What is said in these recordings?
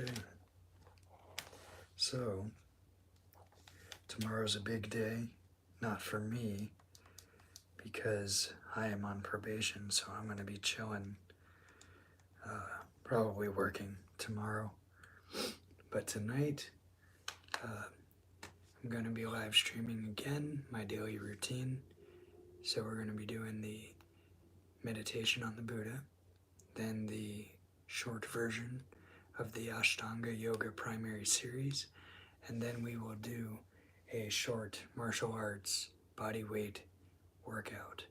Okay, so tomorrow's a big day, not for me, because I am on probation, so I'm going to be chilling, probably working tomorrow. But tonight, I'm going to be live streaming again, my daily routine. So we're going to be doing the meditation on the Buddha, then the short version of the Ashtanga Yoga primary series, and then we will do a short martial arts body weight workout.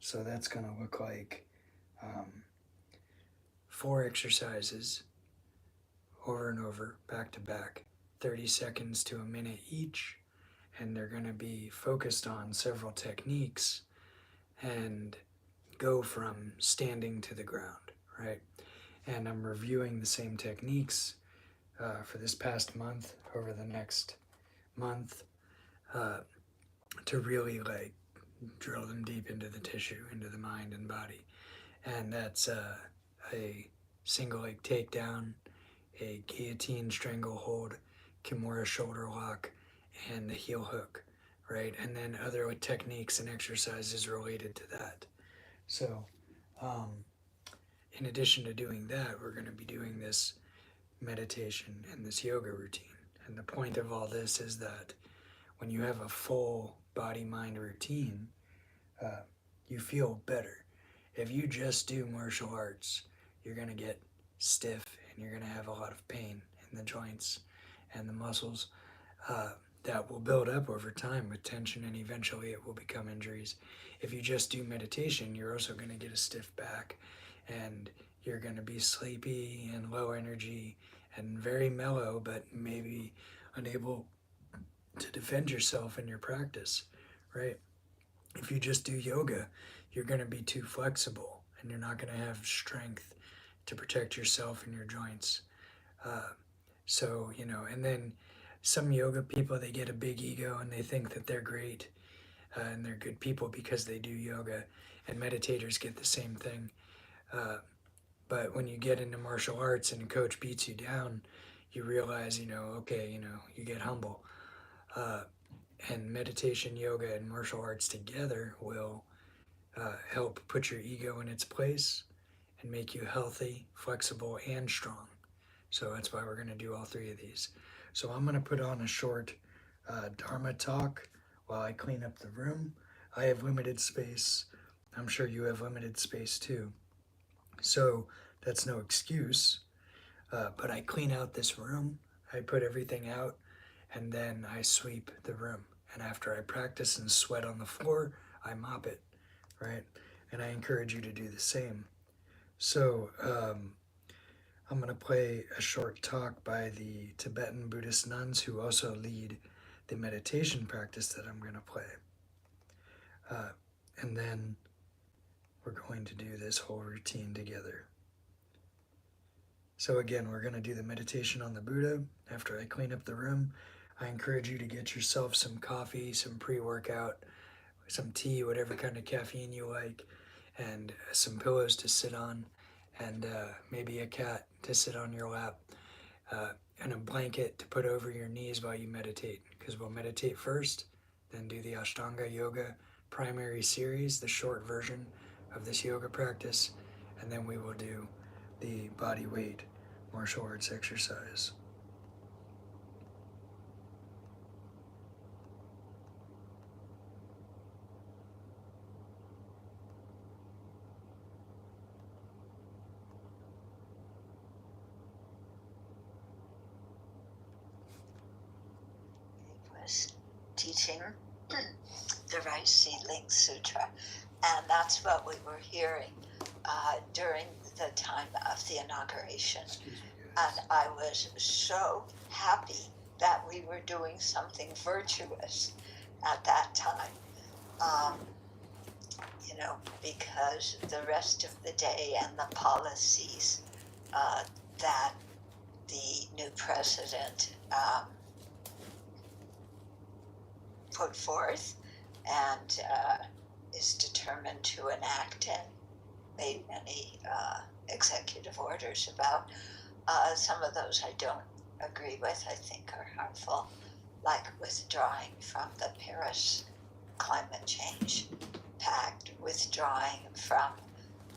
So that's going to look like 4 exercises over and over, back to back, 30 seconds to a minute each, and they're going to be focused on several techniques and go from standing to the ground, right? And I'm reviewing the same techniques for this past month, over the next month, to really like drill them deep into the tissue, into the mind and body. And that's a single leg takedown, a guillotine stranglehold, Kimura shoulder lock, and the heel hook, right? And then other techniques and exercises related to that. So, in addition to doing that, we're going to be doing this meditation and this yoga routine. And the point of all this is that when you have a full body-mind routine, you feel better. If you just do martial arts, you're going to get stiff and you're going to have a lot of pain in the joints and the muscles that will build up over time with tension, and eventually it will become injuries. If you just do meditation, you're also going to get a stiff back, and you're going to be sleepy and low energy and very mellow, but maybe unable to defend yourself in your practice, right? If you just do yoga, you're going to be too flexible and you're not going to have strength to protect yourself and your joints. So, and then some yoga people, they get a big ego and they think that they're great and they're good people because they do yoga, and meditators get the same thing. But when you get into martial arts and a coach beats you down, you realize, okay, you get humble. And meditation, yoga, and martial arts together will help put your ego in its place and make you healthy, flexible, and strong. So that's why we're going to do all 3 of these. So I'm going to put on a short Dharma talk while I clean up the room. I have limited space. I'm sure you have limited space too. So that's no excuse. But I clean out this room. I put everything out, and then I sweep the room. And after I practice and sweat on the floor, I mop it, right? And I encourage you to do the same. So I'm going to play a short talk by the Tibetan Buddhist nuns who also lead the meditation practice that I'm going to play. And then we're going to do this whole routine together. So again, we're going to do the meditation on the Buddha. After I clean up the room, I encourage you to get yourself some coffee, some pre-workout, some tea, whatever kind of caffeine you like, and some pillows to sit on, and maybe a cat to sit on your lap, and a blanket to put over your knees while you meditate, because we'll meditate first, then do the Ashtanga Yoga primary series, the short version of this yoga practice, and then we will do the body weight martial arts exercise. Was teaching the Rice Seedling Sutra, and that's what we were hearing during the time of the inauguration. And I was so happy that we were doing something virtuous at that time, because the rest of the day and the policies that the new president put forth and is determined to enact and made many executive orders about Some of those I don't agree with, I think are harmful, like withdrawing from the Paris Climate Change Pact, withdrawing from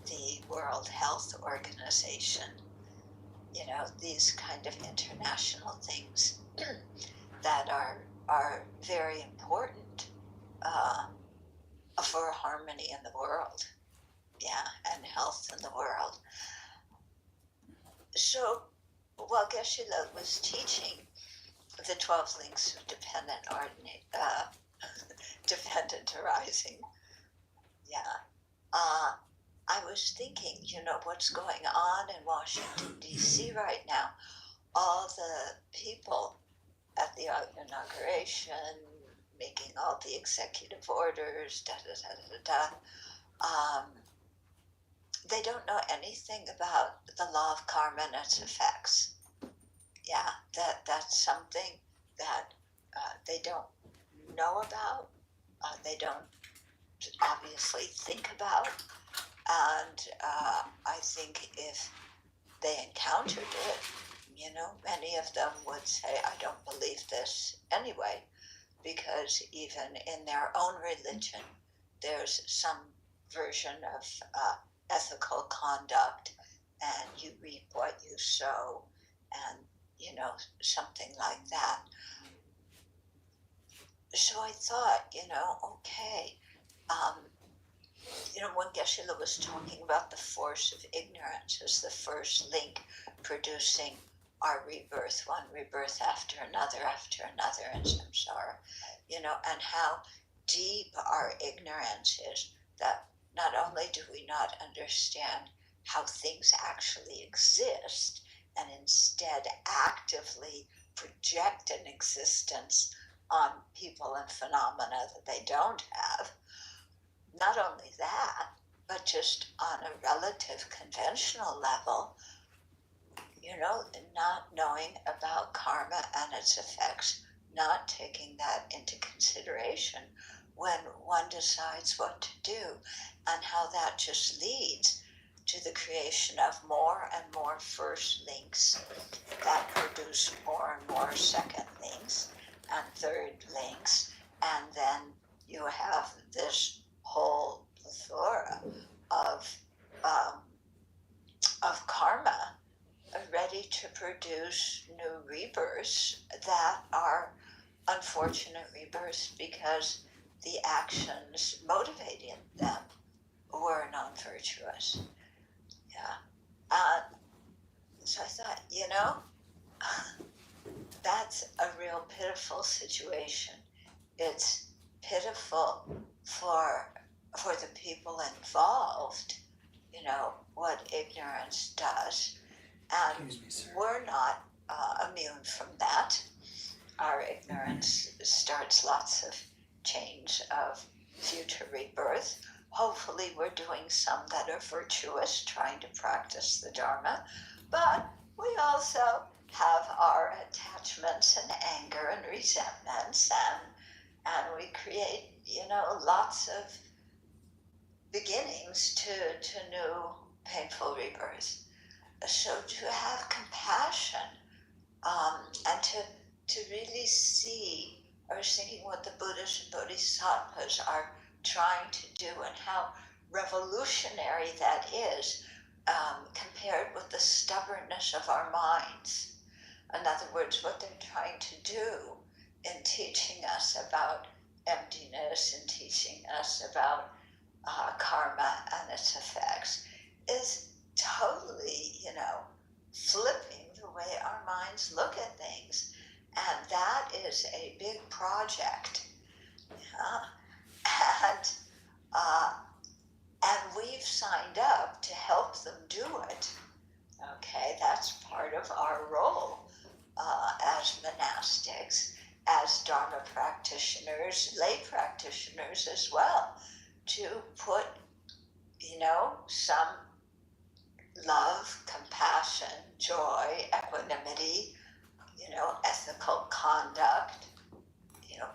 the World Health Organization, these kind of international things that are very important for harmony in the world, and health in the world. So while Geshe-la was teaching the 12 links of dependent arising, I was thinking, what's going on in Washington, D.C. right now. All the people at the inauguration, making all the executive orders, they don't know anything about the law of karma and its effects. That's something that they don't know about. They don't obviously think about. And I think if they encountered it, many of them would say, I don't believe this anyway, because even in their own religion, there's some version of ethical conduct, and you reap what you sow, and something like that. So I thought, okay, when Geshe-la was talking about the force of ignorance as the first link producing our rebirth, one rebirth after another in samsara, and how deep our ignorance is, that not only do we not understand how things actually exist, and instead actively project an existence on people and phenomena that they don't have. Not only that, but just on a relative conventional level, not knowing about karma and its effects, not taking that into consideration when one decides what to do, and how that just leads to the creation of more and more first links that produce more and more second links and third links, and then you have this whole plethora of karma ready to produce new rebirths that are unfortunate rebirths because the actions motivating them were non-virtuous. So I thought, that's a real pitiful situation. It's pitiful for the people involved, what ignorance does. And we're not immune from that. Our ignorance starts lots of chains of future rebirth. Hopefully we're doing some that are virtuous, trying to practice the Dharma, but we also have our attachments and anger and resentments, and we create, lots of beginnings to new painful rebirths. So to have compassion, and to really see, I was thinking what the Buddhas and Bodhisattvas are trying to do and how revolutionary that is, compared with the stubbornness of our minds. In other words, what they're trying to do in teaching us about emptiness and teaching us about karma and its effects is totally, flipping the way our minds look at things. And that is a big project. And we've signed up to help them do it. Okay, that's part of our role as monastics, as Dharma practitioners, lay practitioners as well, to put, some love, compassion, joy, equanimity, ethical conduct,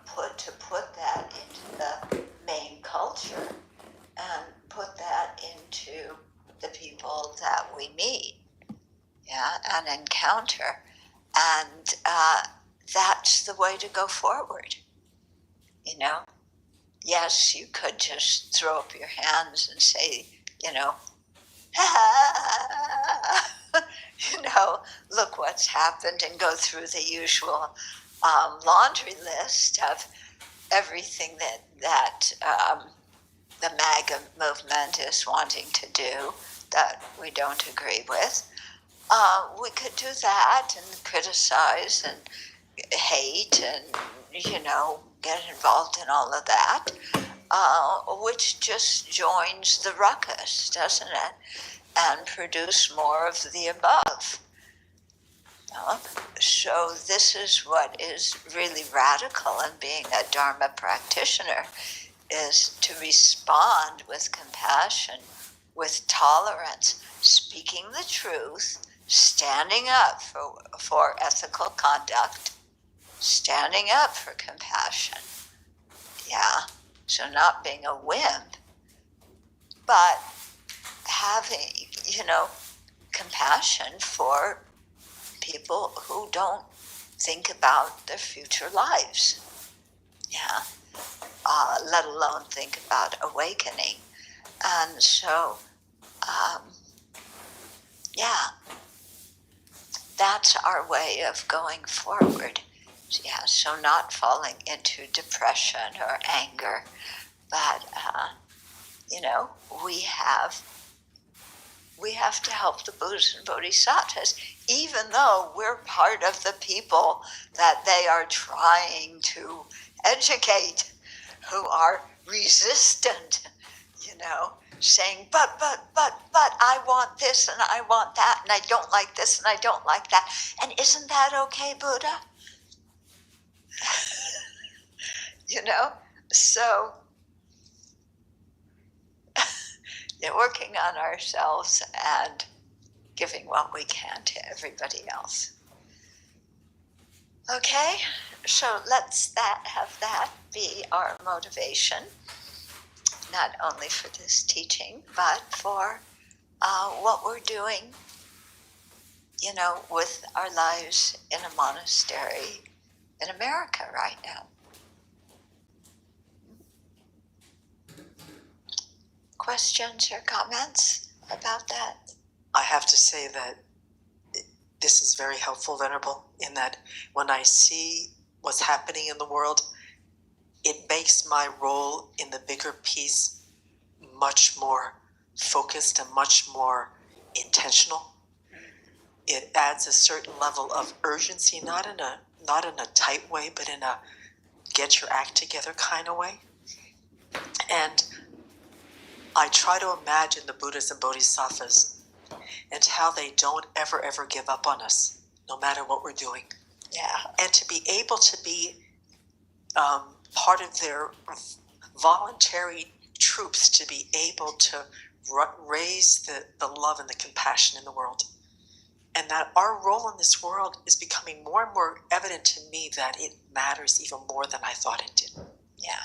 put that into the main culture and put that into the people that we meet, and encounter. And that's the way to go forward. You know, yes, you could just throw up your hands and say, you know, you know, look what's happened, and go through the usual laundry list of everything that the MAGA movement is wanting to do that we don't agree with. We could do that and criticize and hate and, you know, get involved in all of that, which just joins the ruckus, doesn't it? And produce more of the above. So this is what is really radical in being a Dharma practitioner, is to respond with compassion, with tolerance, speaking the truth, standing up for ethical conduct, standing up for compassion. Yeah, so not being a wimp, but having, you know, compassion for people who don't think about their future lives. Yeah, let alone think about awakening. And so, yeah, that's our way of going forward. Yeah, so not falling into depression or anger, but you know, we have to help the Buddhas and Bodhisattvas, even though we're part of the people that they are trying to educate, who are resistant, you know, saying, but, I want this and I want that, and I don't like this and I don't like that. And isn't that okay, Buddha? You know, so yeah, working on ourselves and giving what we can to everybody else. Okay, so let's have that be our motivation, not only for this teaching, but for what we're doing, you know, with our lives in a monastery in America right now. Questions or comments about that? I have to say that this is very helpful, Venerable, in that when I see what's happening in the world, it makes my role in the bigger piece much more focused and much more intentional. It adds a certain level of urgency, not in a tight way, but in a get your act together kind of way. And I try to imagine the Buddhas and Bodhisattvas and how they don't ever give up on us, no matter what we're doing. Yeah. And to be able to be part of their voluntary troops, to be able to raise the love and the compassion in the world. And that our role in this world is becoming more and more evident to me, that it matters even more than I thought it did. Yeah.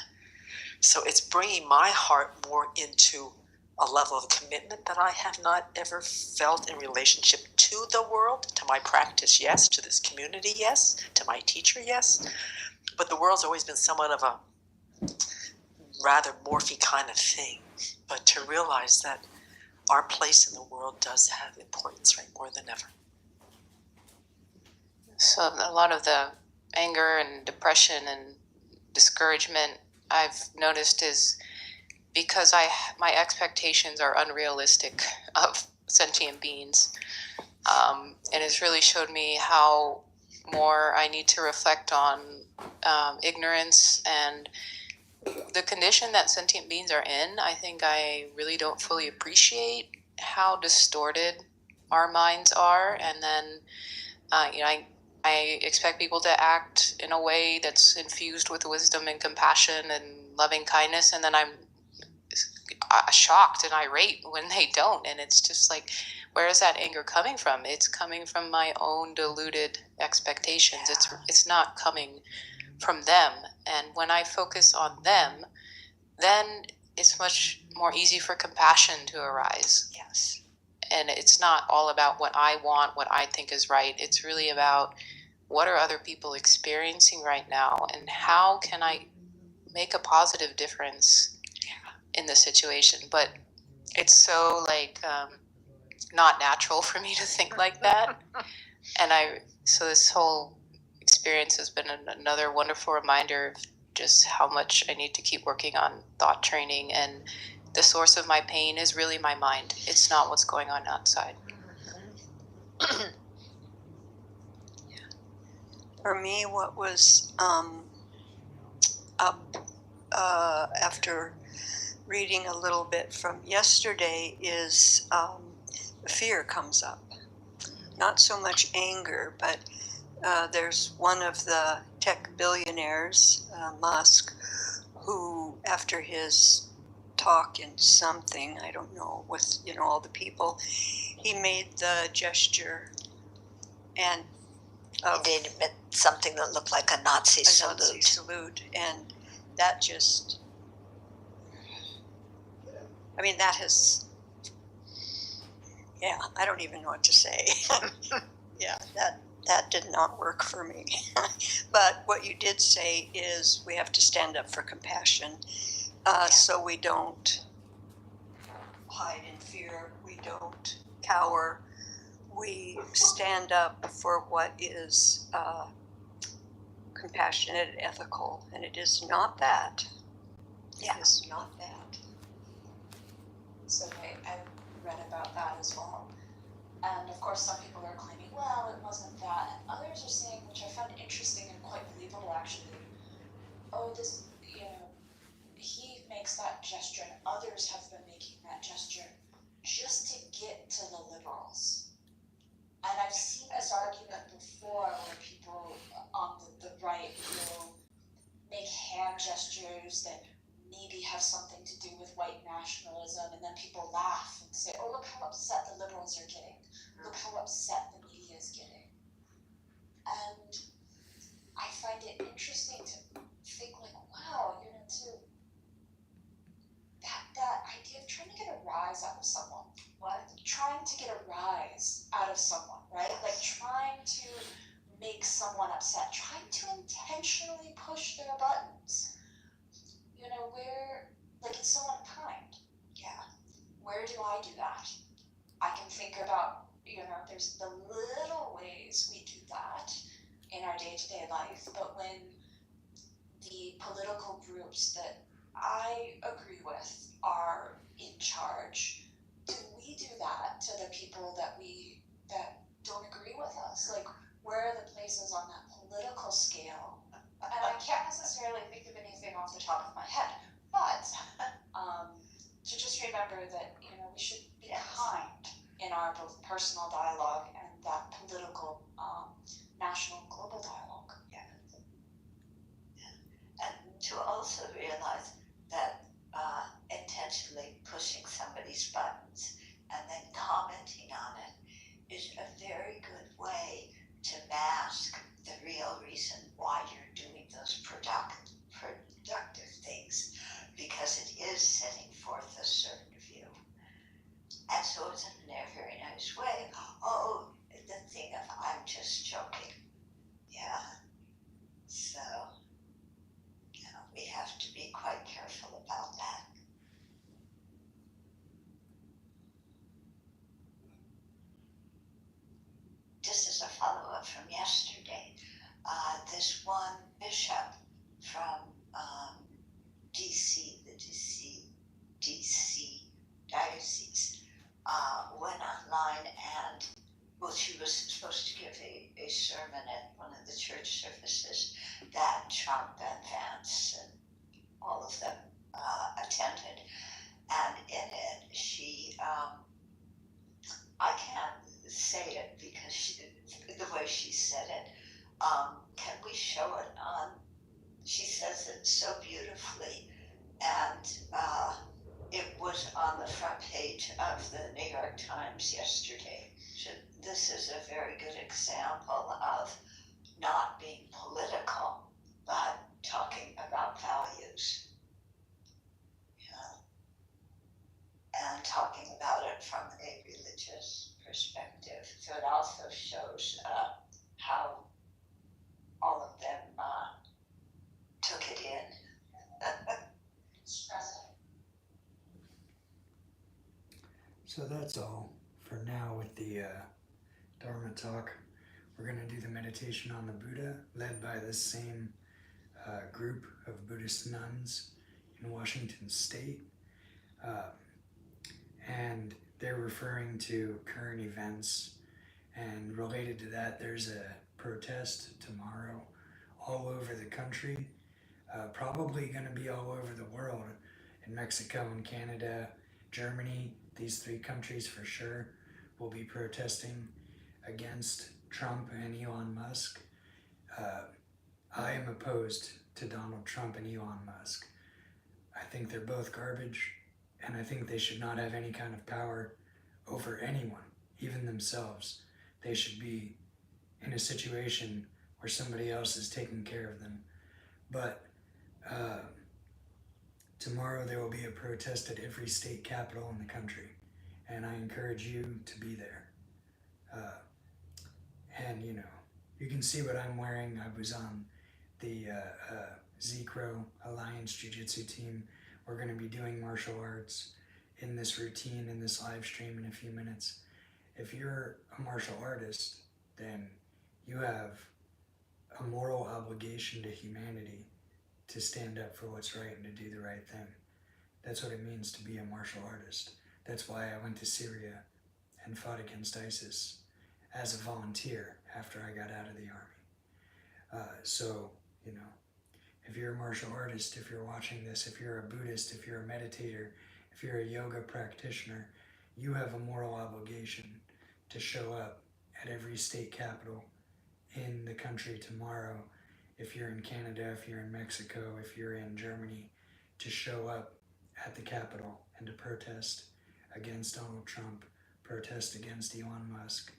So it's bringing my heart more into a level of commitment that I have not ever felt in relationship to the world, to my practice, yes, to this community, yes, to my teacher, yes. But the world's always been somewhat of a rather morphy kind of thing. But to realize that our place in the world does have importance, right, more than ever. So a lot of the anger and depression and discouragement I've noticed is because my expectations are unrealistic of sentient beings, and it's really showed me how more I need to reflect on ignorance and the condition that sentient beings are in. I think I really don't fully appreciate how distorted our minds are, and then I expect people to act in a way that's infused with wisdom and compassion and loving kindness, and then I'm shocked and irate when they don't. And it's just like, where is that anger coming from? It's coming from my own deluded expectations. It's not coming from them. And when I focus on them, then it's much more easy for compassion to arise. Yes. And it's not all about what I want, what I think is right. It's really about what are other people experiencing right now, and how can I make a positive difference in the situation. But it's so not natural for me to think like that. And so this whole experience has been another wonderful reminder of just how much I need to keep working on thought training. And the source of my pain is really my mind. It's not what's going on outside. For me, what was up after reading a little bit from yesterday is fear comes up. Not so much anger, but there's one of the tech billionaires, Musk, who, after his talk in something, I don't know, with all the people, he made the gesture and He did something that looked like a Nazi salute. Nazi salute, and that just, I mean, that has, yeah, I don't even know what to say. Yeah, that did not work for me. But what you did say is we have to stand up for compassion, so we don't hide in fear, we don't cower, we stand up for what is compassionate and ethical, and it is not that. Yeah. It is not that. So I read about that as well. And of course, some people are claiming, well, it wasn't that. And others are saying, which I found interesting and quite believable actually, oh, this, he makes that gesture and others have been making that gesture just to get to the liberals. And I've seen this argument before where people on the right will make hand gestures that maybe have something to do with white nationalism, and then people laugh and say, oh, look how upset the liberals are getting. Look how upset the media is getting. And I find it interesting to think like, wow, that idea of trying to get a rise out of someone. What? Trying to get a rise out of someone, right? Like trying to make someone upset, trying to intentionally push their buttons. Where, like it's so unkind. Yeah. Where do I do that? I can think about, there's the little ways we do that in our day-to-day life, but when the political groups that I agree with are in charge, do we do that to the people that don't agree with us? Like, where are the places on that political scale? And I can't necessarily think of anything off the top of my head, but to just remember that we should be kind in our both personal dialogue and that political, national, global dialogue. Yeah. And to also realize that intentionally pushing somebody's buttons and then commenting on it is a very good way to mask the real reason why you're doing those productive things, because it is setting forth a certain view. And so it's in a very nice way. Oh, the thing of I'm just joking. Yeah. So, we have to be quite careful about that. Just as a follow-up from yesterday, this one bishop from DC, the DC diocese, went online and, well, she was supposed to give a sermon at one of the church services that Trump and Vance and all of them attended. And in it, she, I can't say it because the way she said it, can we show it on? She says it so beautifully, and it was on the front page of the New York Times yesterday. So this is a very good example of not being political, but talking about values. And talking about it from a religious So that's all for now with the Dharma talk. We're going to do the meditation on the Buddha, led by this same group of Buddhist nuns in Washington State. And they're referring to current events. And related to that, there's a protest tomorrow all over the country, probably going to be all over the world, in Mexico and Canada, Germany. These 3 countries for sure will be protesting against Trump and Elon Musk. I am opposed to Donald Trump and Elon Musk. I think they're both garbage, and I think they should not have any kind of power over anyone, even themselves. They should be in a situation where somebody else is taking care of them. But tomorrow there will be a protest at every state capital in the country, and I encourage you to be there. And you know, you can see what I'm wearing. I was on the Z-Crow Alliance Jiu-Jitsu team. We're going to be doing martial arts in this routine, in this live stream in a few minutes. If you're a martial artist, then you have a moral obligation to humanity to stand up for what's right and to do the right thing. That's what it means to be a martial artist. That's why I went to Syria and fought against ISIS as a volunteer after I got out of the army. So, you know, if you're a martial artist, if you're watching this, if you're a Buddhist, if you're a meditator, if you're a yoga practitioner, you have a moral obligation to show up at every state capital in the country tomorrow. If you're in Canada, if you're in Mexico, if you're in Germany, to show up at the Capitol and to protest against Donald Trump, protest against Elon Musk,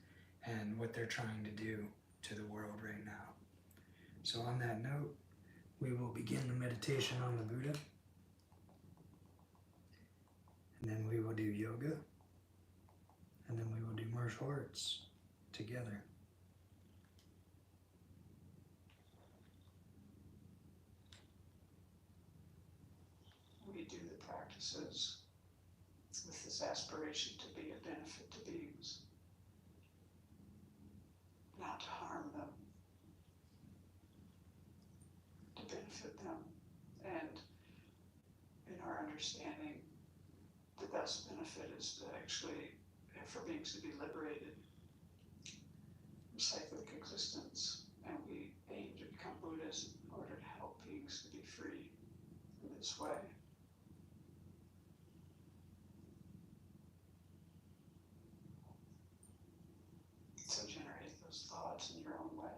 and what they're trying to do to the world right now. So on that note, we will begin the meditation on the Buddha, and then we will do yoga, and then we will do martial arts together. We do the practices with this aspiration to be a benefit to beings, not to harm them, to benefit them, and in our understanding, the best benefit is to actually for beings to be liberated from cyclic existence, and we aim to become Buddhas in order to help beings to be free in this way. So generate those thoughts in your own way.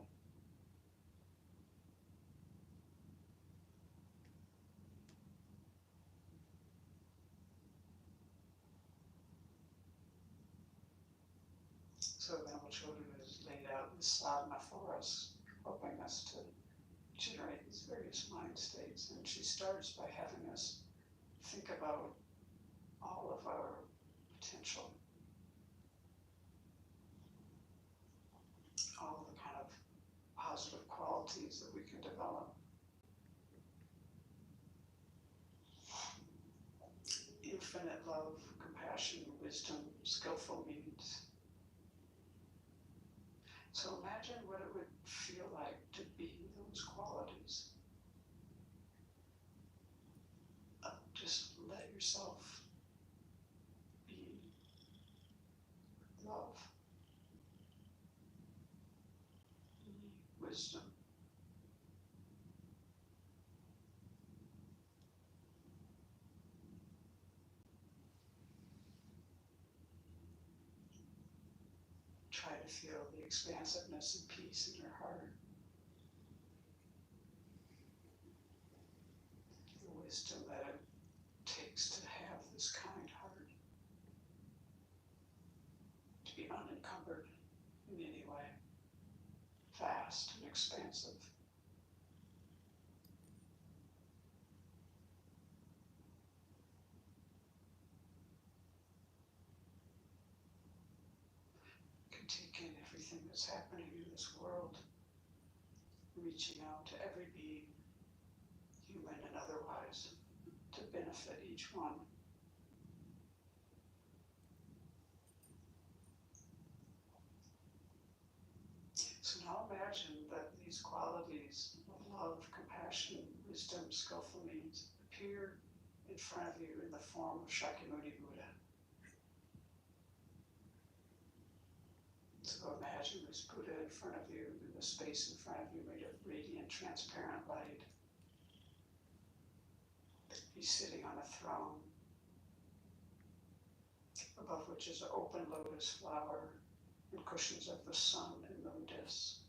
So Venerable Chodu has laid out this sadhana for us, helping us to generate these various mind states. And she starts by having us think about all of our potential, all of the kind of positive qualities that we can develop. Infinite love, compassion, wisdom, skillful means. So imagine what it would feel like to be those qualities. Just let yourself be love, be wisdom, try to feel the expansiveness and peace in your heart. The wisdom that it takes to have this kind heart. To be unencumbered in any way. Vast and expansive. Take in everything that's happening in this world, reaching out to every being, human and otherwise, to benefit each one. these qualities of love, compassion, wisdom, skillful means appear in front of you in the form of Shakyamuni Buddha. So imagine this Buddha in front of you, in the space in front of you made of radiant, transparent light. He's sitting on a throne, above which is an open lotus flower and cushions of the sun and moon discs.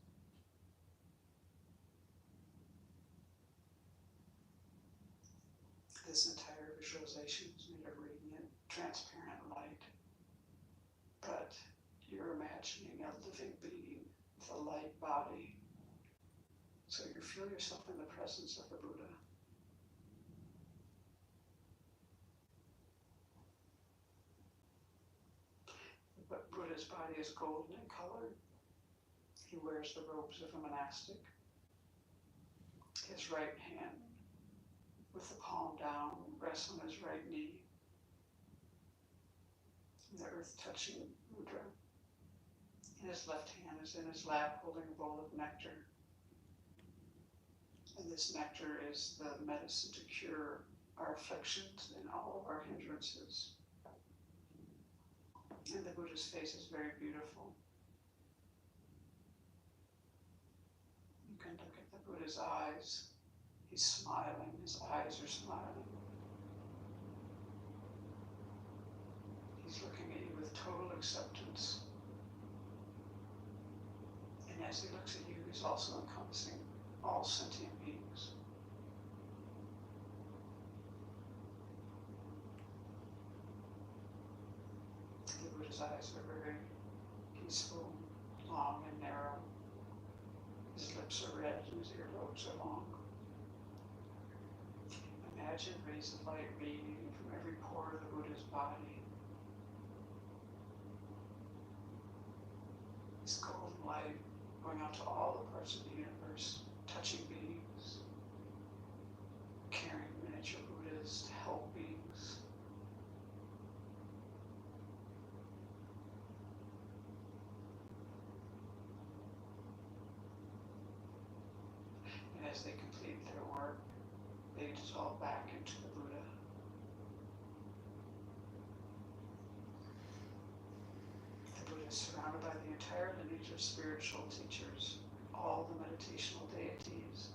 This entire visualization is made of radiant, transparent light, but you're imagining a living being with a light body. So you feel yourself in the presence of the Buddha. But Buddha's body is golden in color. He wears the robes of a monastic. His right hand, with the palm down, rests on his right knee. The earth touching mudra. And his left hand is in his lap holding a bowl of nectar. And this nectar is the medicine to cure our afflictions and all of our hindrances. And the Buddha's face is very beautiful. You can look at the Buddha's eyes. He's smiling, his eyes are smiling. He's looking at you with total acceptance. And as he looks at you, he's also encompassing all sentient beings. The Buddha's eyes are very peaceful, long and narrow. His lips are red and his earlobes are long. Imagine rays of light radiating from every pore of the Buddha's body. This golden light going out to all the parts of the universe, touching beings, carrying miniature Buddhas to help beings. And as they complete their work, they dissolve back into the Buddha. The Buddha is surrounded by the entire lineage of spiritual teachers, all the meditational deities,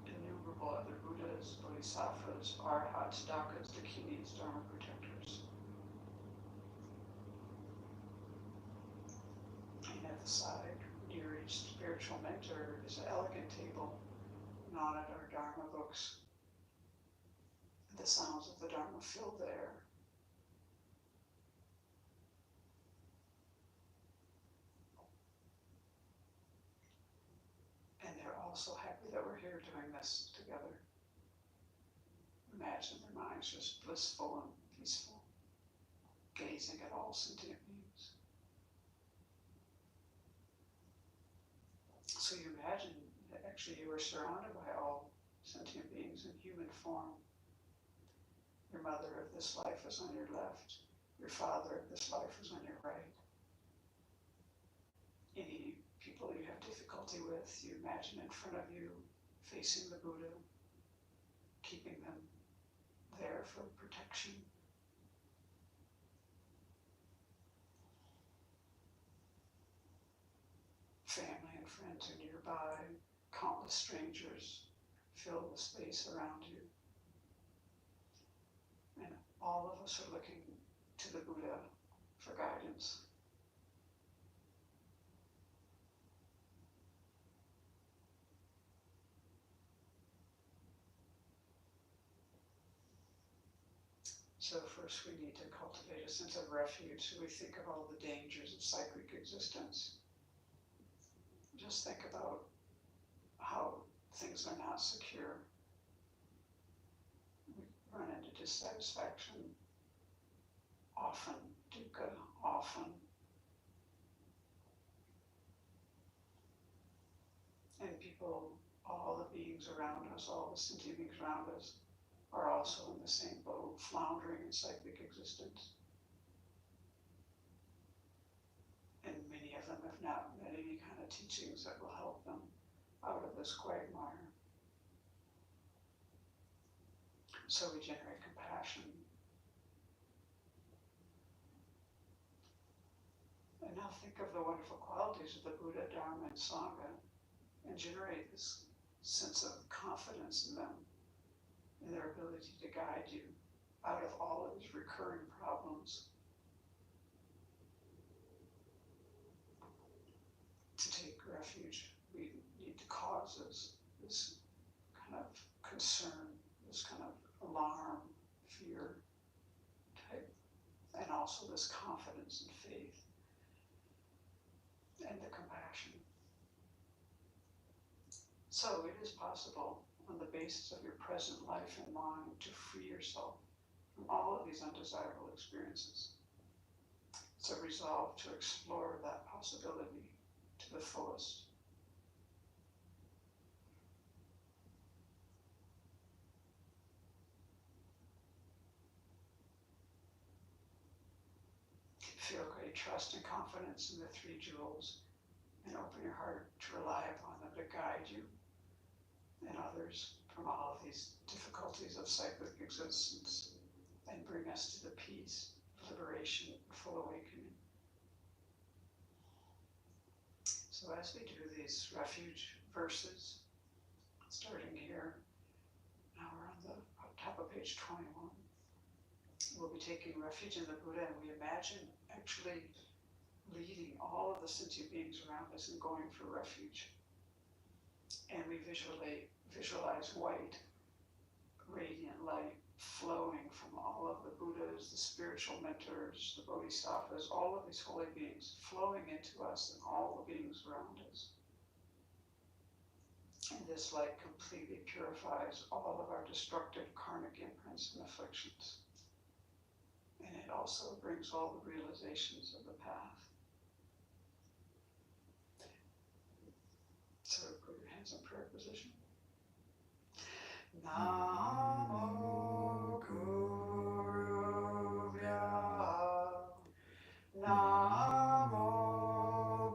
innumerable other Buddhas, Bodhisattvas, Arhats, Dakas, Dakinis, Dharma protectors. And at the side, near each spiritual mentor, is an elegant table. And on it are Dharma books. The sounds of the Dharma fill the air. And they're all so happy that we're here doing this together. Imagine their minds just blissful and peaceful, gazing at all sentient beings. So you imagine that actually you are surrounded by all sentient beings in human form. Your mother of this life is on your left. Your father of this life is on your right. Any people you have difficulty with, you imagine in front of you, facing the Buddha, keeping them there for protection. Family and friends are nearby. Countless strangers fill the space around you. And all of us are looking to the Buddha for guidance. So first we need to cultivate a sense of refuge. So we think of all the dangers of cyclic existence. Just think about how things are not secure. We run into dissatisfaction, often dukkha, often. And people, all the beings around us, all the sentient beings around us, are also in the same boat, floundering in cyclic existence. And many of them have not met any kind of teachings that will help them this quagmire. So we generate compassion. And now think of the wonderful qualities of the Buddha, Dharma, and Sangha, and generate this sense of confidence in them, in their ability to guide you out of all of these recurring problems. To take refuge, we need the causes, this kind of concern, this kind of alarm, fear type, and also this confidence and faith, and the compassion. So it is possible, on the basis of your present life and mind, to free yourself from all of these undesirable experiences. It's a resolve to explore that possibility to the fullest. Feel great trust and confidence in the three jewels, and open your heart to rely upon them to guide you and others from all of these difficulties of cyclic existence, and bring us to the peace, liberation, and full awakening. So as we do these refuge verses, starting here, now we're on the top of page 21, we'll be taking refuge in the Buddha, and we imagine actually leading all of the sentient beings around us and going for refuge. And we visualize white, radiant light flowing from all of the Buddhas, the spiritual mentors, the Bodhisattvas, all of these holy beings flowing into us and all the beings around us. And this light completely purifies all of our destructive karmic imprints and afflictions. And it also brings all the realizations of the path. So put your hands in prayer position. Namo Guru Vya, Namo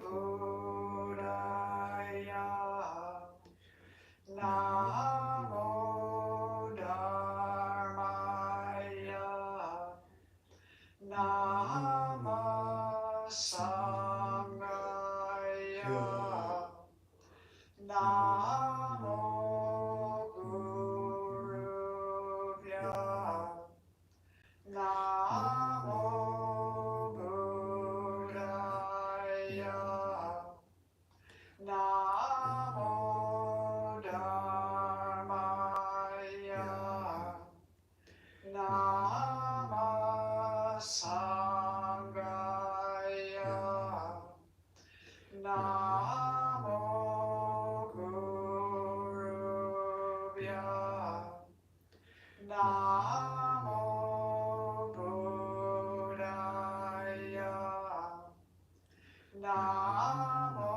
Buddhaya, Namo Dharmaya, Namo Sanghaya, Namo Guruvya, Namo Buddhaya, Namo Dharmaya, Namo Sanghaya, Namo Guruvya, Namo Buddhaya, Namo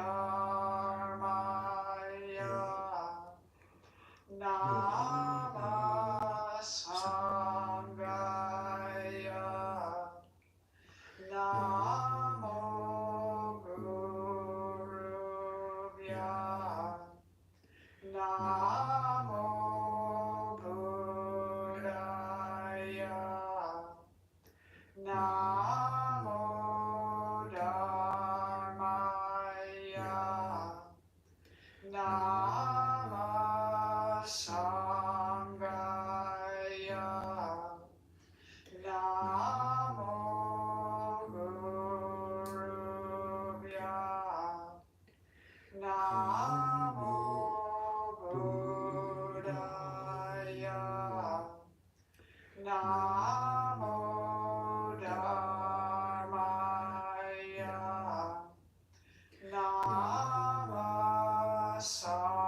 Dharmaya, Namo Sanghaya, Namo Guruvya, Namo Buddhaya, Namo Dharmaya, Namo Sanghaya, Namo Guruvya, Namo Buddhaya, Namo Dharmaya, Namo Sanghaya,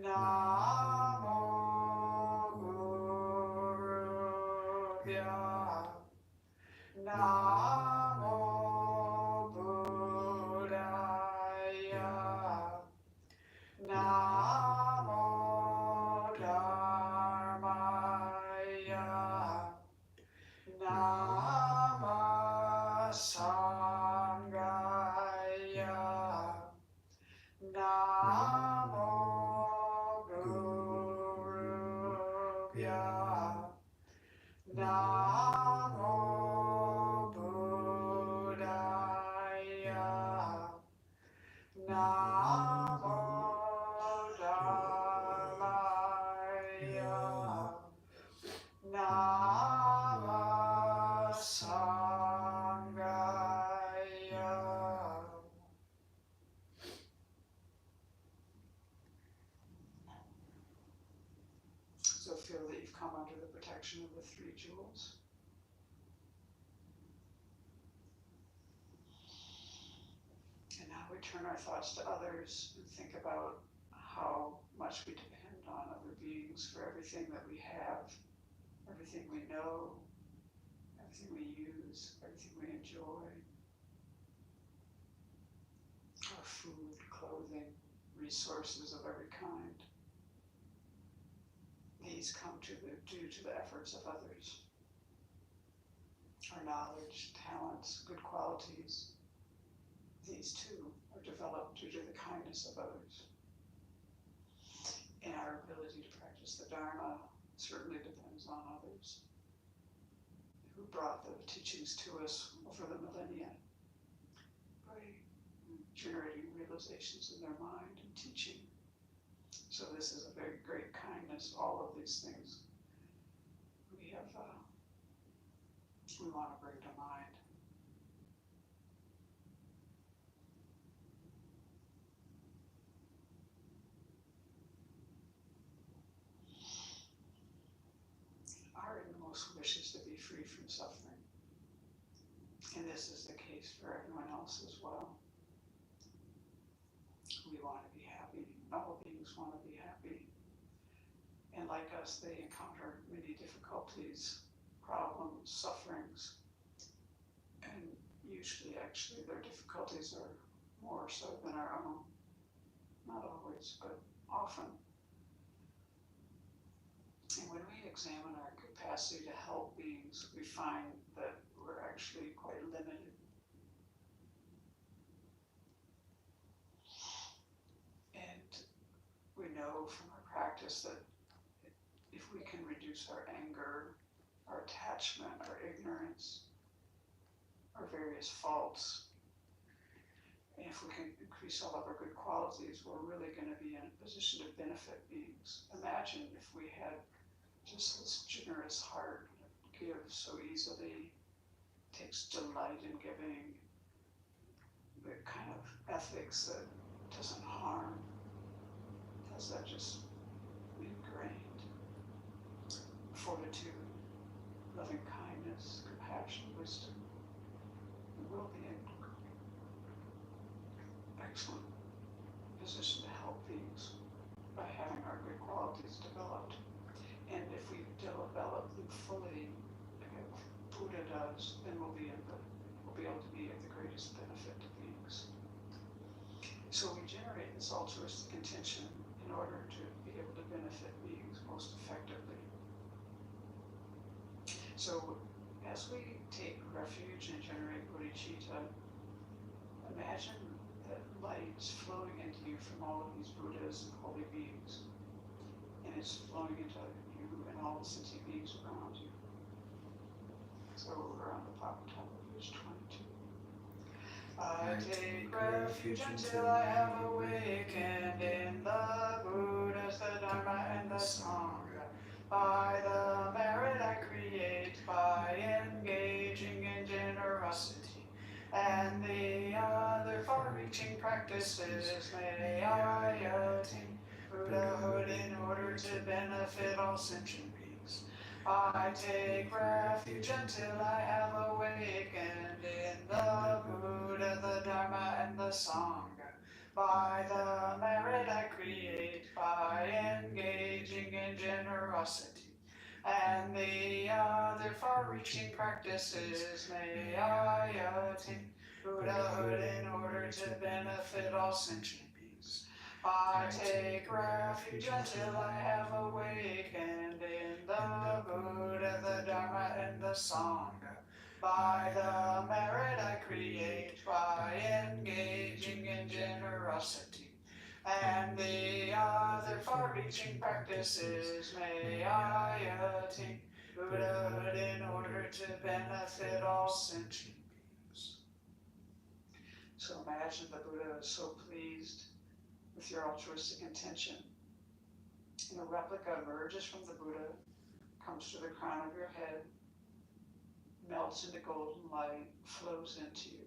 Namo Guruvya, Namo Buddhaya, Namo Dharmaya, Namo Sanghaya. intersection of the three jewels. And now we turn our thoughts to others and think about how much we depend on other beings for everything that we have, everything we know, everything we use, everything we enjoy. Our food, clothing, resources of every kind. These come due to the efforts of others. Our knowledge, talents, good qualities, these too are developed due to the kindness of others. And our ability to practice the Dharma certainly depends on others who brought the teachings to us over the millennia by generating realizations in their mind and teaching. So this is a very great kindness, all of these things we want to bring to mind. Our innermost wish is to be free from suffering. And this is the case for everyone else as well. We want to be happy. All beings want to be happy. And like us, they encounter many difficulties, problems, sufferings. And usually, actually, their difficulties are more so than our own. Not always, but often. And when we examine our capacity to help beings, we find that we're actually quite limited. And we know from our practice that if we can reduce our anger, our attachment, our ignorance, our various faults, and if we can increase all of our good qualities, we're really going to be in a position to benefit beings. Imagine if we had just this generous heart that gives so easily, takes delight in giving, the kind of ethics that doesn't harm, has that just ingrained fortitude, loving kindness, compassion, wisdom, and well-being. Excellent position to help beings by having our good qualities developed. And if we develop them fully, like Buddha does, then we'll be able to be of the greatest benefit to beings. So we generate this altruistic intention in order to be able to benefit beings most effectively. So as we take refuge and generate bodhicitta, imagine that light is flowing into you from all of these Buddhas and holy beings. And it's flowing into you and all the sentient beings around you. So we're on the top of page 22. I take refuge until I have awakened in the Buddhas, the Dharma, and the Sangha. By the merit I create, by engaging in generosity and the other far-reaching practices, may I attain Buddhahood in order to benefit all sentient beings. I take refuge until I have awakened in the Buddha, the Dharma, and the Sangha. By the merit I create, by engaging in generosity and the other far-reaching practices, may I attain Buddhahood in order to benefit all sentient beings. I take refuge until I have awakened in the Buddha, the Dharma, and the Sangha. By the merit I create, by engaging in generosity and the other far-reaching practices, may I attain Buddhahood in order to benefit all sentient beings. So imagine the Buddha is so pleased with your altruistic intention. And a replica emerges from the Buddha, comes to the crown of your head, melts into golden light, flows into you.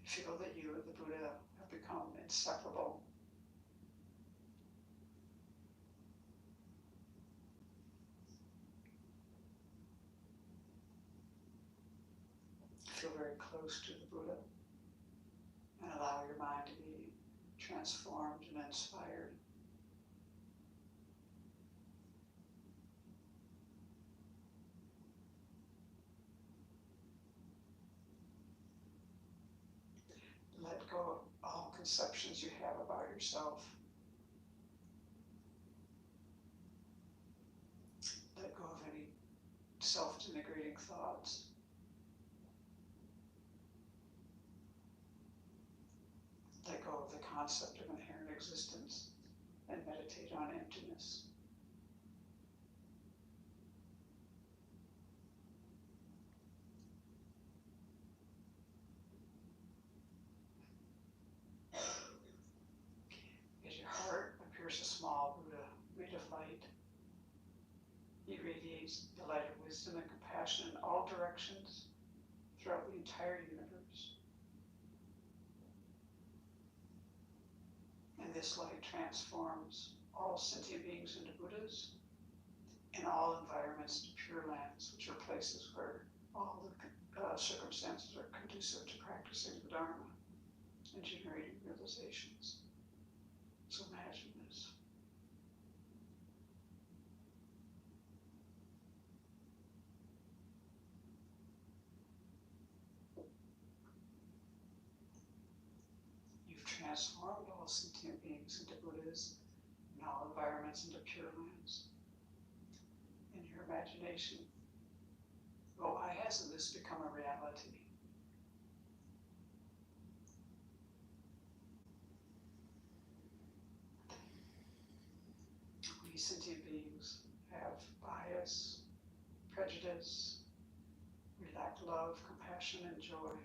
Feel that you and the Buddha have become inseparable. close to the Buddha, and allow your mind to be transformed and inspired. Let go of all conceptions you have about yourself. Let go of any self-denigrating thoughts. Let go of the concept of inherent existence and meditate on emptiness. As your heart appears a small Buddha made of light, he radiates the light of wisdom and compassion in all directions throughout the entire universe. And this light transforms all sentient beings into Buddhas and all environments into pure lands, which are places where all the circumstances are conducive to practicing the Dharma and generating realizations. So imagine this. You've transformed all sentient beings into Buddhas and all environments into pure lands. In your imagination, why hasn't this become a reality? We sentient beings have bias, prejudice, we lack love, compassion, and joy.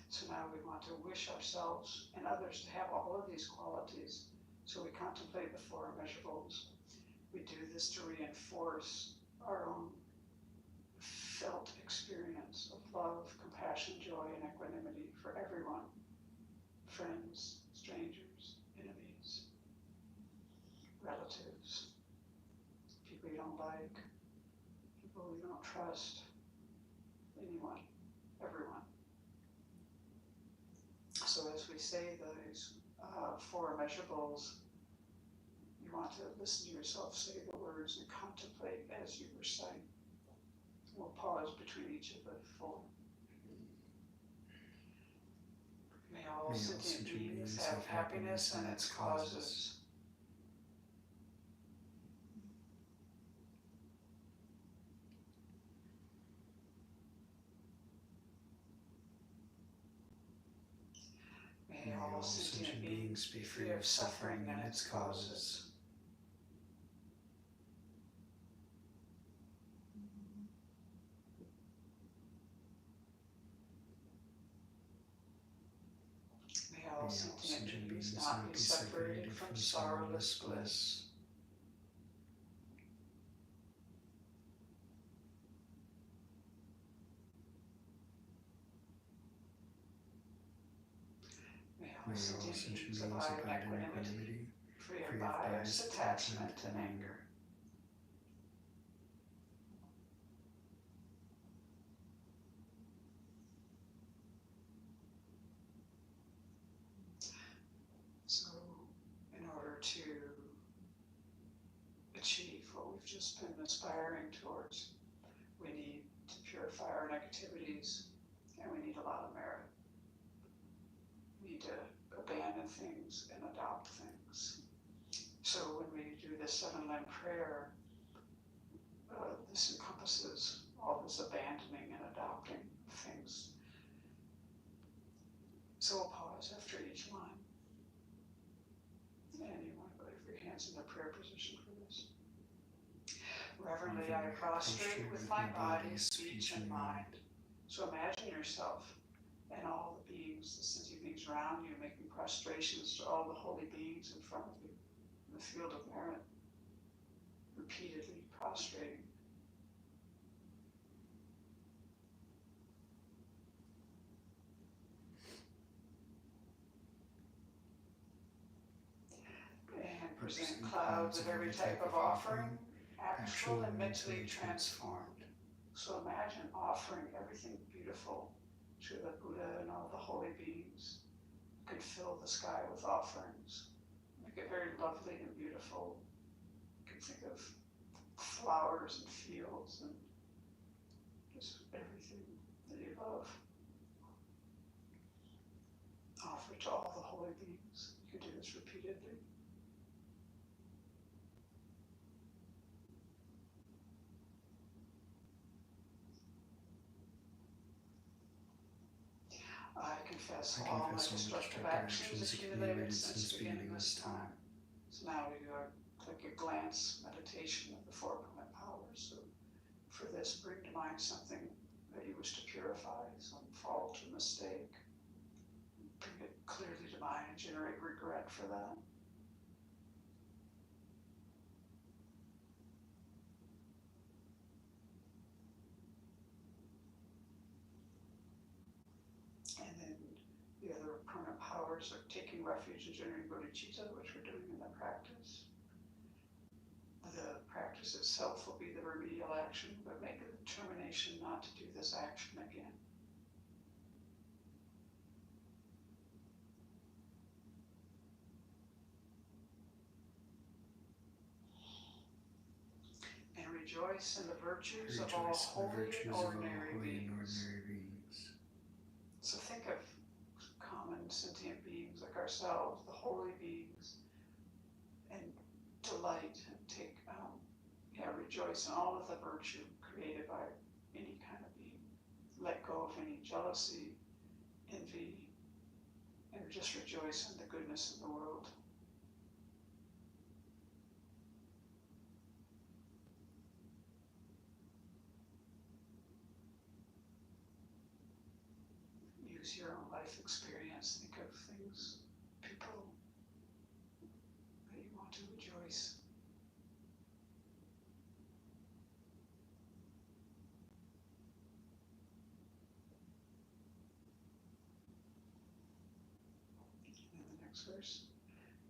So now we want to wish ourselves and others to have all of these qualities. So we contemplate the four immeasurables. We do this to reinforce our own felt experience of love, compassion, joy, and equanimity for everyone, friends, strangers, enemies, relatives, people you don't like, people you don't trust, anyone, everyone. So as we say those four immeasurables, you want to listen to yourself say the words and contemplate as you recite. We'll pause between each of the four. May all sentient beings have happiness and its causes. May all sentient beings be free of suffering and its causes. May all sentient beings not be separated from sorrowless bliss. May all sentient beings abide in equanimity, free of bias, attachment, and anger. So, in order to achieve what we've just been aspiring towards, we need to purify our negativities, and we need a lot of merit. We need to abandon things and adopt things. So when we do this 7-limb prayer, this encompasses all this abandoning and adopting things. So we'll pause after each one. And you want to leave your hands in the prayer position for this. Reverently I prostrate with my body, speech, and mind. So imagine yourself and all the beings, the sentient beings around you, making prostrations to all the holy beings in front of you in the field of merit, repeatedly prostrating. And present clouds of every type of offering, actual and mentally transformed. So imagine offering everything beautiful beautiful to the Buddha and all the holy beings. You can fill the sky with offerings, make it very lovely and beautiful. You can think of flowers and fields and just everything that you love. Offer to all the holy beings. You can do this repeatedly. I confess all my destructive actions accumulated since beginning this time. So now we do like a glance meditation of the 4 point powers. So for this, bring to mind something that you wish to purify, some fault or mistake. Bring it clearly to mind and generate regret for that. And then the other permanent powers are taking refuge in generating bodhicitta, which we're doing in the practice. The practice itself will be the remedial action, but make a determination not to do this action again. And rejoice in the virtues of all holy and ordinary beings. So think of common sentient beings like ourselves, the holy beings, and delight and take, rejoice in all of the virtue created by any kind of being. Let go of any jealousy, envy, and just rejoice in the goodness of the world. Use your own life experience. Think of things, people that you want to rejoice. And then the next verse.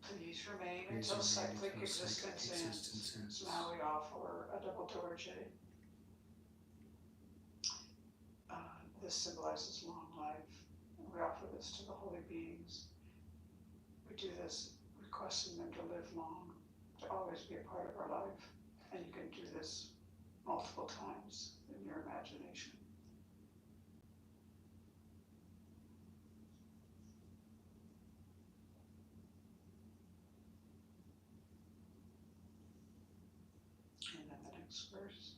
Please remain until cyclic existence ends. So now we offer a double dorje. This symbolizes long life. And we offer this to the holy beings. We do this requesting them to live long, to always be a part of our life. And you can do this multiple times in your imagination. And then the next verse.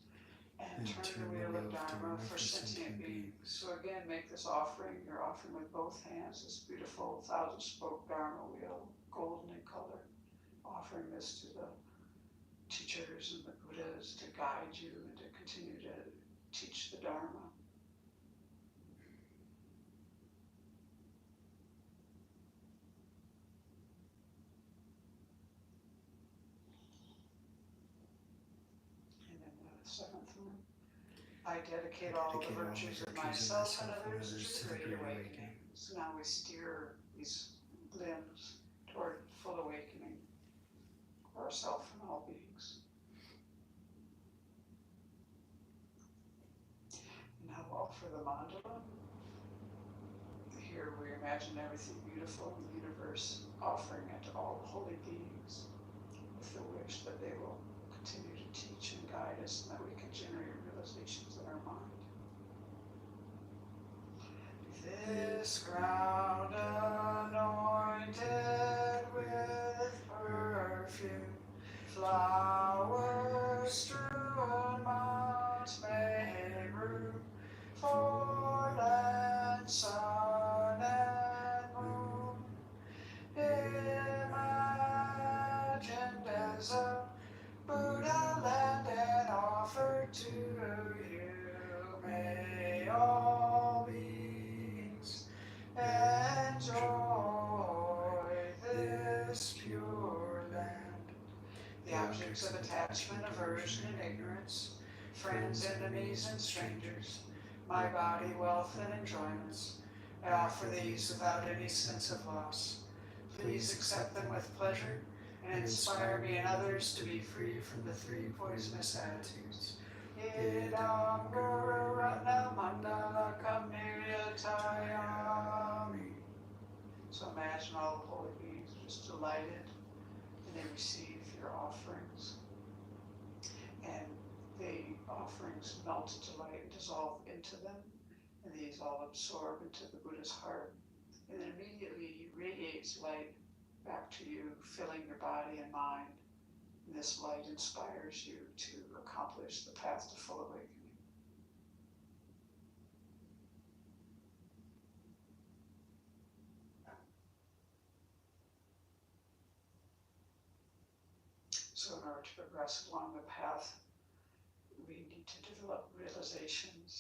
And turn the wheel of Dharma for sentient beings. So again, make this offering. You're offering with both hands this beautiful 1,000-spoke Dharma wheel, golden in color. Offering this to the teachers and the Buddhas to guide you and to continue to teach the Dharma. And then the 7th one. I dedicate all the virtues of myself and others to the great awakening. So now we steer these limbs toward full awakening for ourselves and all beings. And now we'll offer the mandala. Here we imagine everything beautiful in the universe, offering it to all the holy beings with the wish that they will continue to teach and guide us and that we can generate realizations in our mind. This ground anointed with perfume, flowers strewn mounts make room for land, sun, and moon. Imagined as a Buddha land and offered to you, may all beings enjoy this pure land. The objects of attachment, aversion, and ignorance, friends, enemies, and strangers, my body, wealth, and enjoyments, I offer these without any sense of loss. Please accept them with pleasure and inspire me and others to be free from the 3 poisonous attitudes. Idam Guru Ratna Mandala Kamniryatayami. So imagine all the holy beings are just delighted and they receive your offerings. And the offerings melt into light and dissolve into them. And these all absorb into the Buddha's heart. And then immediately he radiates light back to you, filling your body and mind. And this light inspires you to accomplish the path to full awakening. So in order to progress along the path, we need to develop realizations.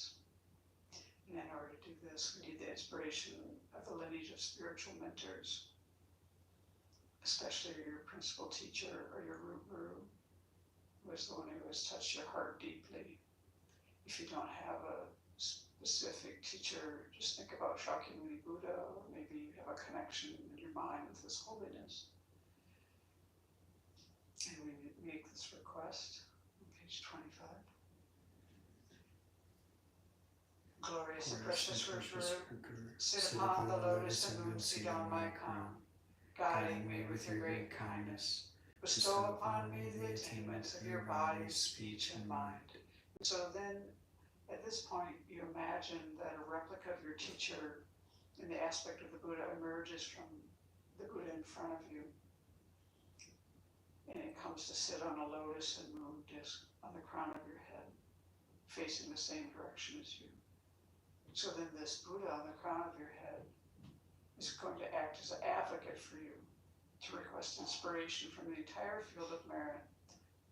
And in order to do this, we need the inspiration of the lineage of spiritual mentors, especially your principal teacher or your root guru, who is the one who has touched your heart deeply. If you don't have a specific teacher, just think about Shakyamuni Buddha, or maybe you have a connection in your mind with this holiness. And we make this request on page 25. Glorious and precious Guru, sit upon the lotus and moon seat on my crown, guiding me with your great kindness. Bestow upon me the attainments of your body, speech, and mind. So then, at this point, you imagine that a replica of your teacher in the aspect of the Buddha emerges from the Buddha in front of you. And it comes to sit on a lotus and moon disc on the crown of your head, facing the same direction as you. So then this Buddha on the crown of your head is going to act as an advocate for you to request inspiration from the entire field of merit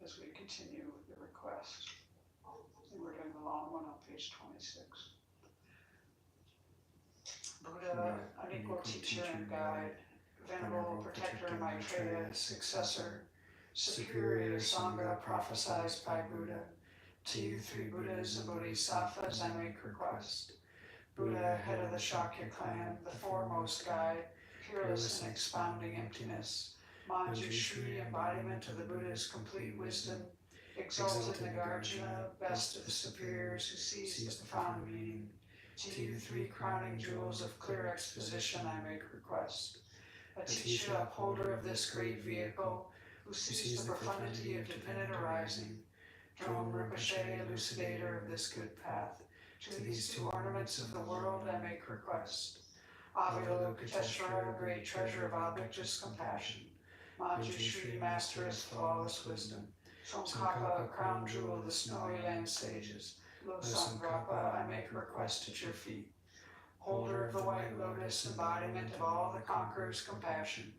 as we continue with the request. And we're doing the long one on page 26. Buddha, unequal teacher and guide, venerable protector Maitreya, successor, superior Sangha prophesied by Buddha, to you three Buddhas and Bodhisattvas I make request. Buddha, head of the Shakya clan, the foremost guide, peerless in expounding emptiness, Manjushri, embodiment of the Buddha's complete wisdom, exalted Nagarjuna, best of the superiors who sees the profound meaning, to you three crowning jewels of clear exposition I make request. Atisha, upholder of this great vehicle, who sees the profundity of dependent arising, Drome Rinpoche, elucidator of this good path, to these two ornaments of the world I make request. Avalokiteshvara, great treasure of objectless compassion, Manjushri, master of flawless wisdom, Tsongkhapa, crown jewel of the snowy land sages, Losanggrappa, I make request at your feet. Holder of the white lotus, embodiment of all the conqueror's compassion,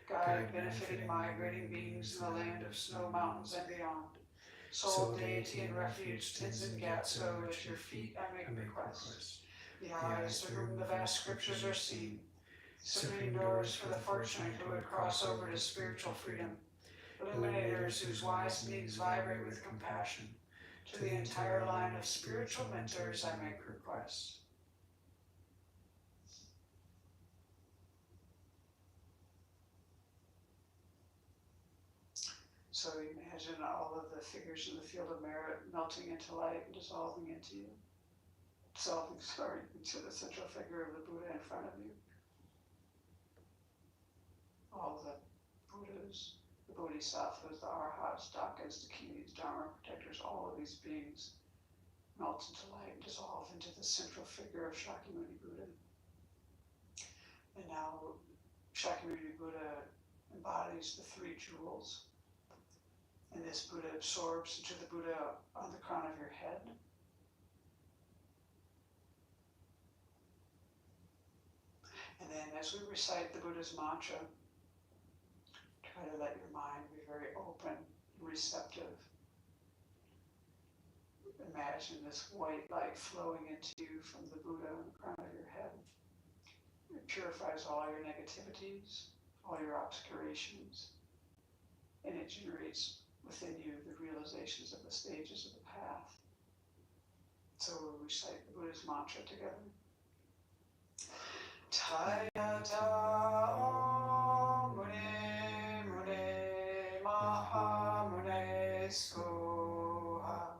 guide benefiting migrating beings in the land of snow mountains and beyond. Sole deity and refuge, Tenzin Gyatso, at your feet I make request. The eyes through whom the vast scriptures are seen, supreme doors for the fortunate who would cross over to spiritual freedom, illuminators whose wise meanings vibrate with compassion. To the entire line of spiritual mentors I make request. So imagine all of the figures in the field of merit melting into light and dissolving into you. Into the central figure of the Buddha in front of you. All the Buddhas, the Bodhisattvas, the Arhats, Dakas, the Kinis, Dharma protectors, all of these beings melt into light and dissolve into the central figure of Shakyamuni Buddha. And now Shakyamuni Buddha embodies the three jewels. And this Buddha absorbs into the Buddha on the crown of your head. And then as we recite the Buddha's mantra, try to let your mind be very open and receptive. Imagine this white light flowing into you from the Buddha on the crown of your head. It purifies all your negativities, all your obscurations, and it generates within you the realizations of the stages of the path. So we'll recite the Buddha's mantra together. Tayata Om Mune Mune Maha Mune Soha.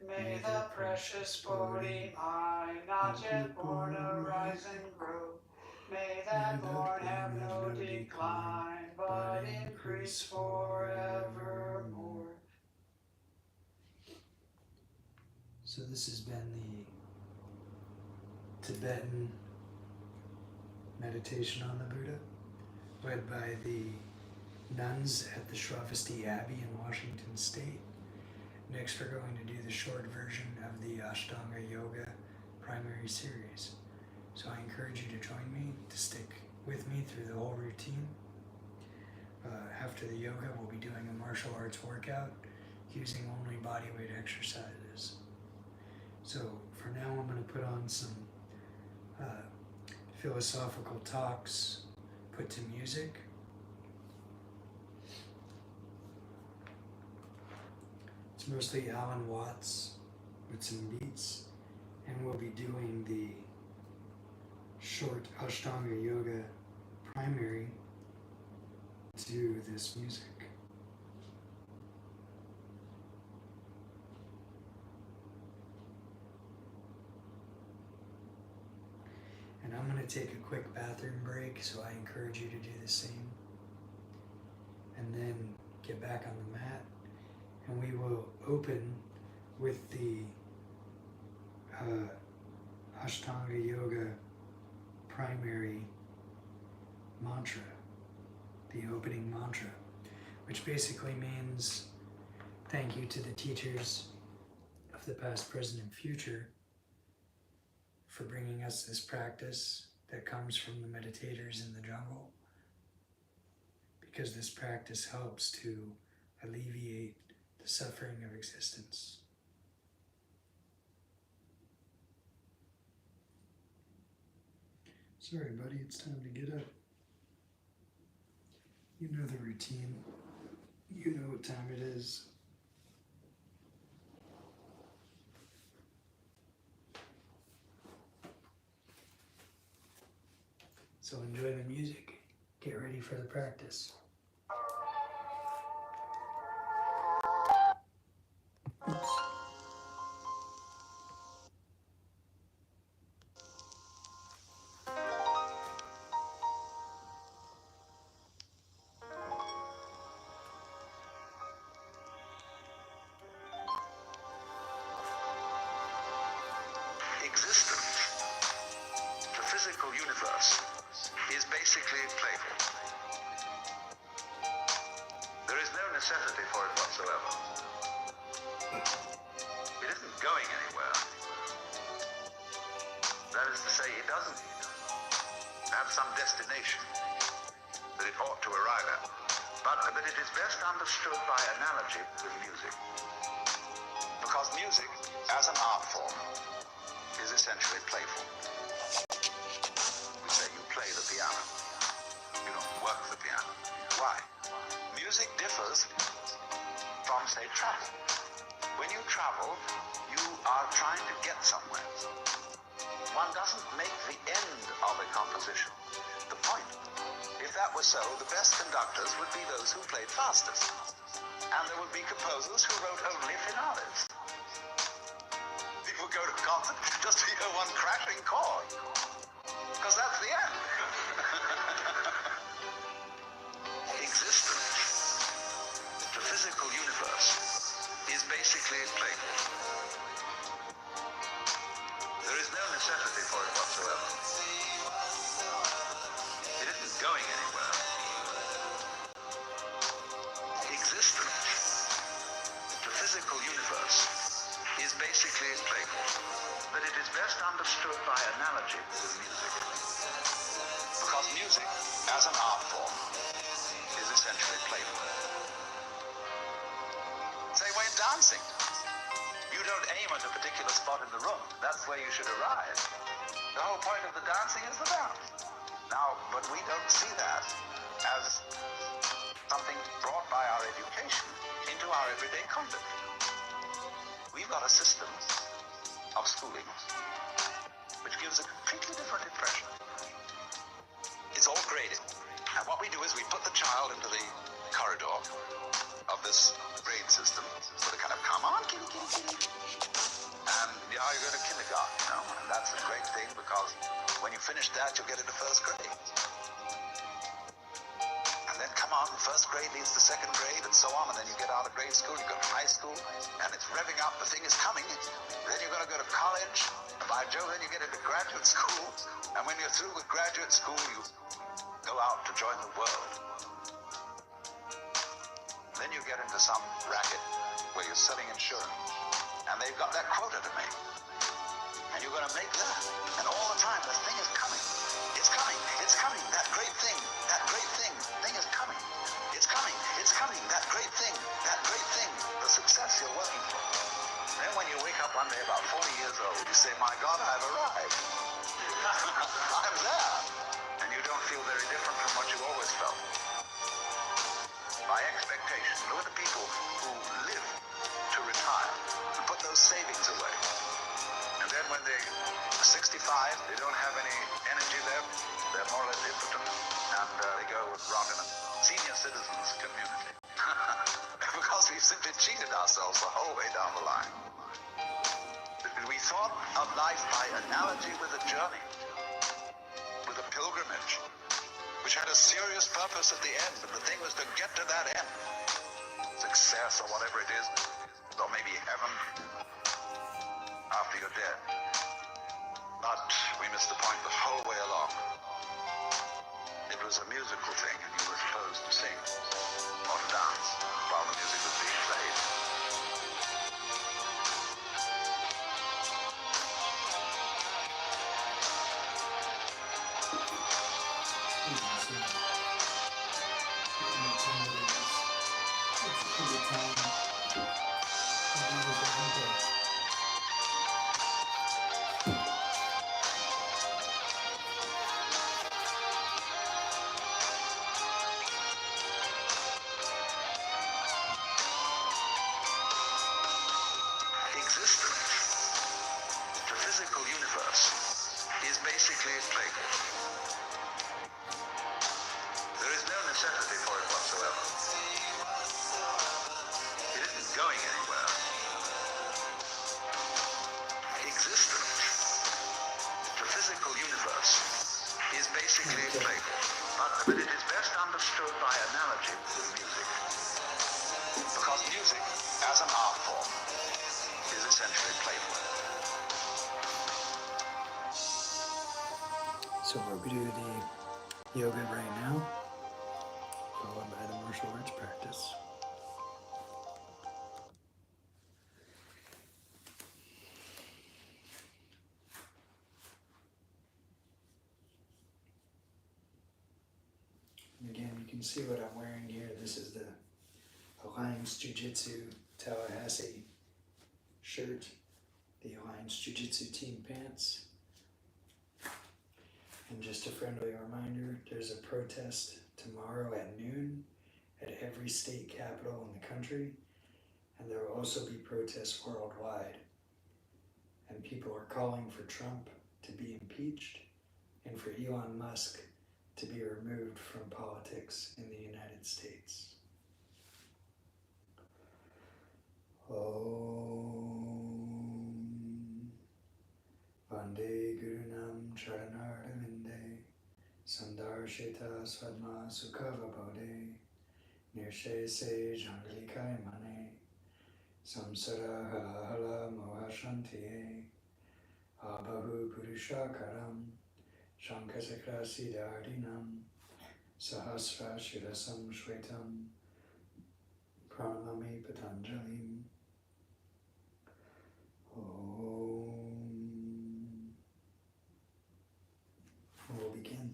May the precious Bodhi mind, not yet born, arise and grow. May that born have no decline, but increase forevermore. So this has been the Tibetan meditation on the Buddha, led by the nuns at the Shravasti Abbey in Washington State. Next, we're going to do the short version of the Ashtanga Yoga primary series. So I encourage you to join me, to stick with me through the whole routine. After the yoga, we'll be doing a martial arts workout using only bodyweight exercises. So for now, I'm going to put on some philosophical talks put to music. It's mostly Alan Watts with some beats, and we'll be doing the short Ashtanga Yoga primary to this music. And I'm going to take a quick bathroom break, so I encourage you to do the same. And then get back on the mat, and we will open with the Ashtanga Yoga primary mantra, the opening mantra, which basically means thank you to the teachers of the past, present, and future for bringing us this practice that comes from the meditators in the jungle, because this practice helps to alleviate the suffering of existence. Sorry, buddy, it's time to get up. You know the routine. You know what time it is. So enjoy the music. Get ready for the practice. Existence, the physical universe, is basically playful. There is no necessity for it whatsoever. It isn't going anywhere. That is to say, it doesn't have some destination that it ought to arrive at. But it is best understood by analogy with music. Because music, as an art form, is essentially playful. We say you play the piano. You don't work the piano. Why? Music differs from, say, travel. When you travel, you are trying to get somewhere. One doesn't make the end of a composition the point. If that were so, the best conductors would be those who played fastest. And there would be composers who wrote only finales. People go to a concert just to hear one crashing chord, because that's the end. Existence, the physical universe, is basically playful. There is no necessity for it whatsoever. It isn't going anywhere. Existence, the physical universe, is basically playful, but it is best understood by analogy with music. Because music, as an art form, is essentially playful. Say, when dancing, you don't aim at a particular spot in the room. That's where you should arrive. The whole point of the dancing is the dance. Now, but we don't see that as something brought by our education into our everyday conduct. We've got a system of schooling which gives a completely different impression. It's all graded. And what we do is we put the child into the corridor of this grade system with a kind of come on, kitty, kitty, kitty. And yeah, you go to kindergarten, you know, and that's a great thing because when you finish that, you'll get into first grade. And then come on, first grade leads to second grade and so on, and then you get out of grade school, you go to high school, and it's revving up, the thing is coming. Then you're going to go to college, and by Jove, then you get into graduate school, and when you're through with graduate school, you go out to join the world. Then you get into some racket where you're selling insurance, and they've got that quota to make. And you're going to make that. And all the time, the thing is coming. It's coming. It's coming. That great thing. That great thing. Thing is coming. It's coming. It's coming. That great thing. That great thing. The success you're working for. Then when you wake up one day about 40 years old, you say, my God, I've arrived. I'm there. And you don't feel very different from what you always felt. By expectation. Look at the people who live to retire and put those savings away. And then when they're 65, they don't have any energy left. They're more or less impotent. And they go and rot in a senior citizens community. Because we've simply cheated ourselves the whole way down the line. We thought of life by analogy with a journey, with a pilgrimage, which had a serious purpose at the end, and the thing was to get to that end. Success or whatever it is, or maybe heaven after you're dead. But we missed the point the whole way along. It was a musical thing, and you were supposed to sing or to dance while the music was being played. Basically playful. There is no necessity for it whatsoever. It isn't going anywhere. Existence, the physical universe, is basically playful. But it is best understood by analogy with music. Because music, as an art form, is essentially playful. So we'll do the yoga right now, followed by the martial arts practice. And again, you can see what I'm wearing here. This is the Alliance Jiu-Jitsu Tallahassee shirt, the Alliance Jiu-Jitsu team pants. And just a friendly reminder, there's a protest tomorrow at noon at every state capital in the country, and there will also be protests worldwide. And people are calling for Trump to be impeached and for Elon Musk to be removed from politics in the United States. Om Vande Gurunam Charanardavinde Sandarshita Swadma Sukhava Bodhe Nirshe Se Jangalikai Mane Samsara Hala Hala Mohashantiye Abahu Purushakaram Shankasakra Siddhardinam Sahasra Shirasam Shwetam Pranamami Patanjalim. We'll begin.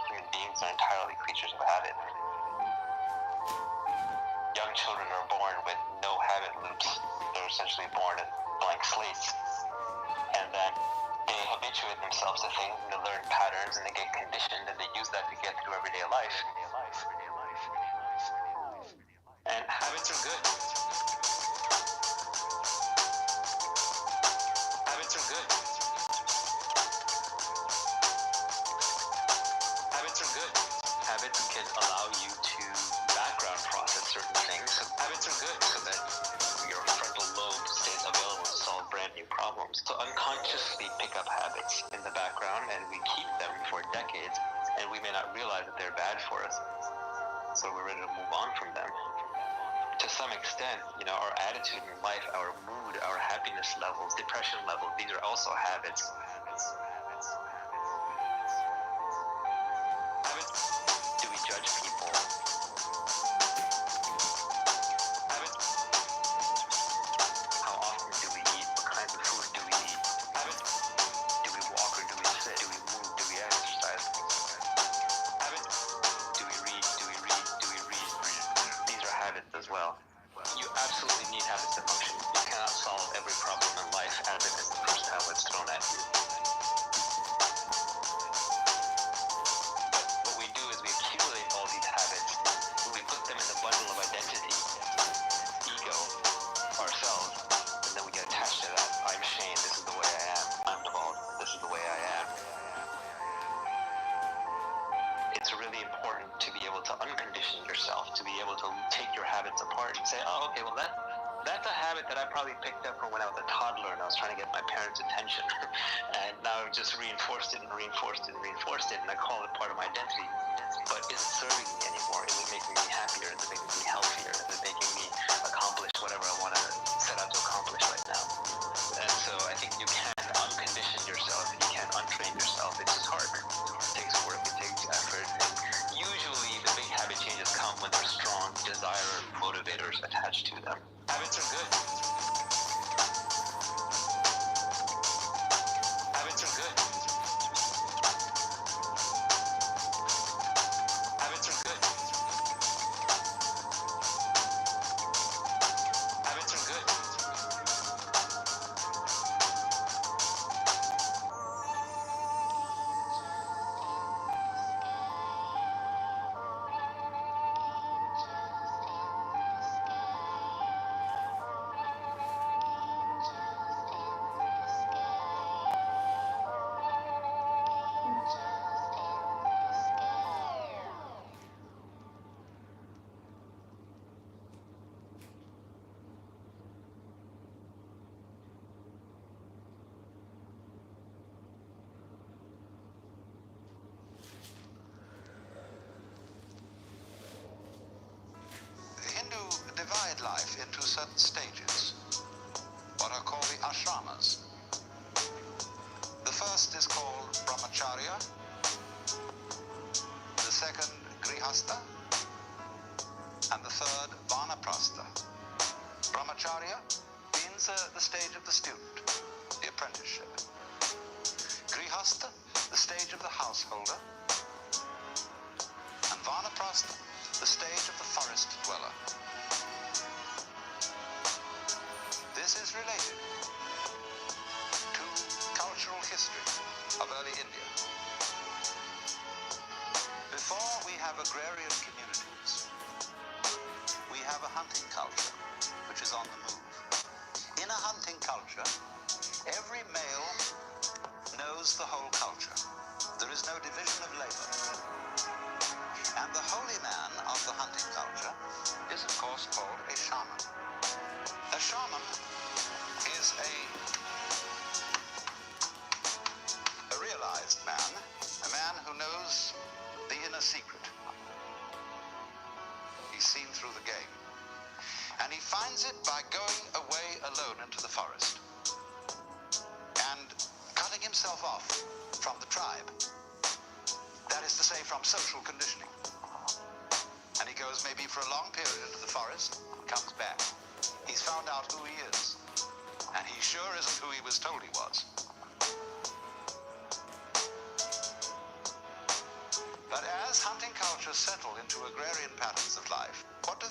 Human beings are entirely creatures of habit. Young children are born with no habit loops. They're essentially born as blank slates. And then they habituate themselves to things and they learn patterns and they get conditioned and they use that to get through everyday life. And habits are good. Habits are good. Habits are good. Habits can allow you to background process certain things. So habits are good so that your frontal lobe stays available to solve brand new problems. So unconsciously pick up habits in the background and we keep them for decades and we may not realize that they're bad for us. So we're ready to move on from them. To some extent, our attitude in life, our mood, our happiness levels, depression levels, these are also habits. Habits. Do we judge people? Habits. How often do we eat? What kinds of food do we eat? Habits. Do we walk or do we sit? Do we move? Do we exercise? Habits. Do we read? Do we read? Do we read? These are habits as well. You absolutely need habits to function. You cannot solve every problem in life as it is the first habits thrown at you. But what we do is we accumulate all these habits, we put them in the bundle of identity, ego, ourselves, and then we get attached to that. I'm Shane, this is the way I am. I'm Deval, this is the way I am. It's really important to be able to uncondition yourself, to be able to take your habits apart and say, oh, okay, well that's a habit that I probably picked up from when I was a toddler and I was trying to get my parents' attention. And now I've just reinforced it and reinforced it and reinforced it, and I call it part of my identity. But is it serving me anymore? Is it making me happier? Is it making me healthier? Is it making me accomplish whatever I want to set out to accomplish right now? And so I think you can uncondition yourself, you can untrain yourself. It's just hard. It takes work, it takes effort. And usually the big habit changes come when there's strong desire motivators attached to them. Habits are good. Habits are good. Habits are good. Habits are good. Divide life into certain stages, what are called the ashramas. The first is called brahmacharya, the second grihastha, and the third vanaprastha. Brahmacharya means the stage of the student, the apprenticeship. Grihastha, the stage of the householder, and vanaprastha, the stage of the forest dweller. This is related to cultural history of early India. Before we have agrarian communities, we have a hunting culture, which is on the move. In a hunting culture, every male knows the whole culture. There is no division of labor. And the holy man of the hunting culture is, of course, called a shaman. A shaman is a realized man, a man who knows the inner secret. He's seen through the game. And he finds it by going away alone into the forest and cutting himself off from the tribe. That is to say, from social conditioning. And he goes maybe for a long period into the forest, comes back. He's found out who he is, and he sure isn't who he was told he was. But as hunting cultures settle into agrarian patterns of life, what do?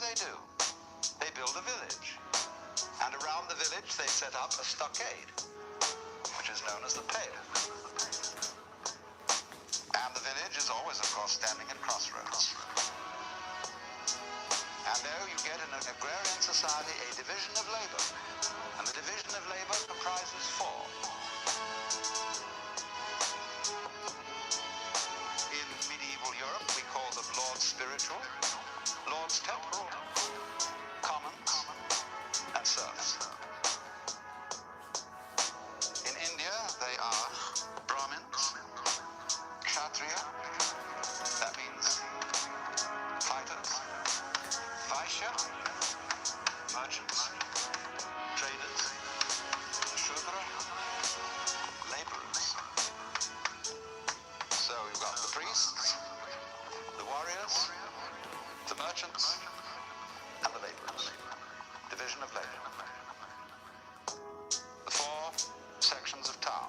They build a village, and around the village they set up a stockade, which is known as the pale. And the village is always, of course, standing at crossroads. And there you get in a call them lords spiritual, lords temporal, commons, and serfs. In India, they are Brahmins, Kshatriya, that means fighters, Vaishya, merchants, traders, Shudra, laborers. So you've got the priests, the warriors, the merchants, and the laborers. Division of labor. The four sections of town.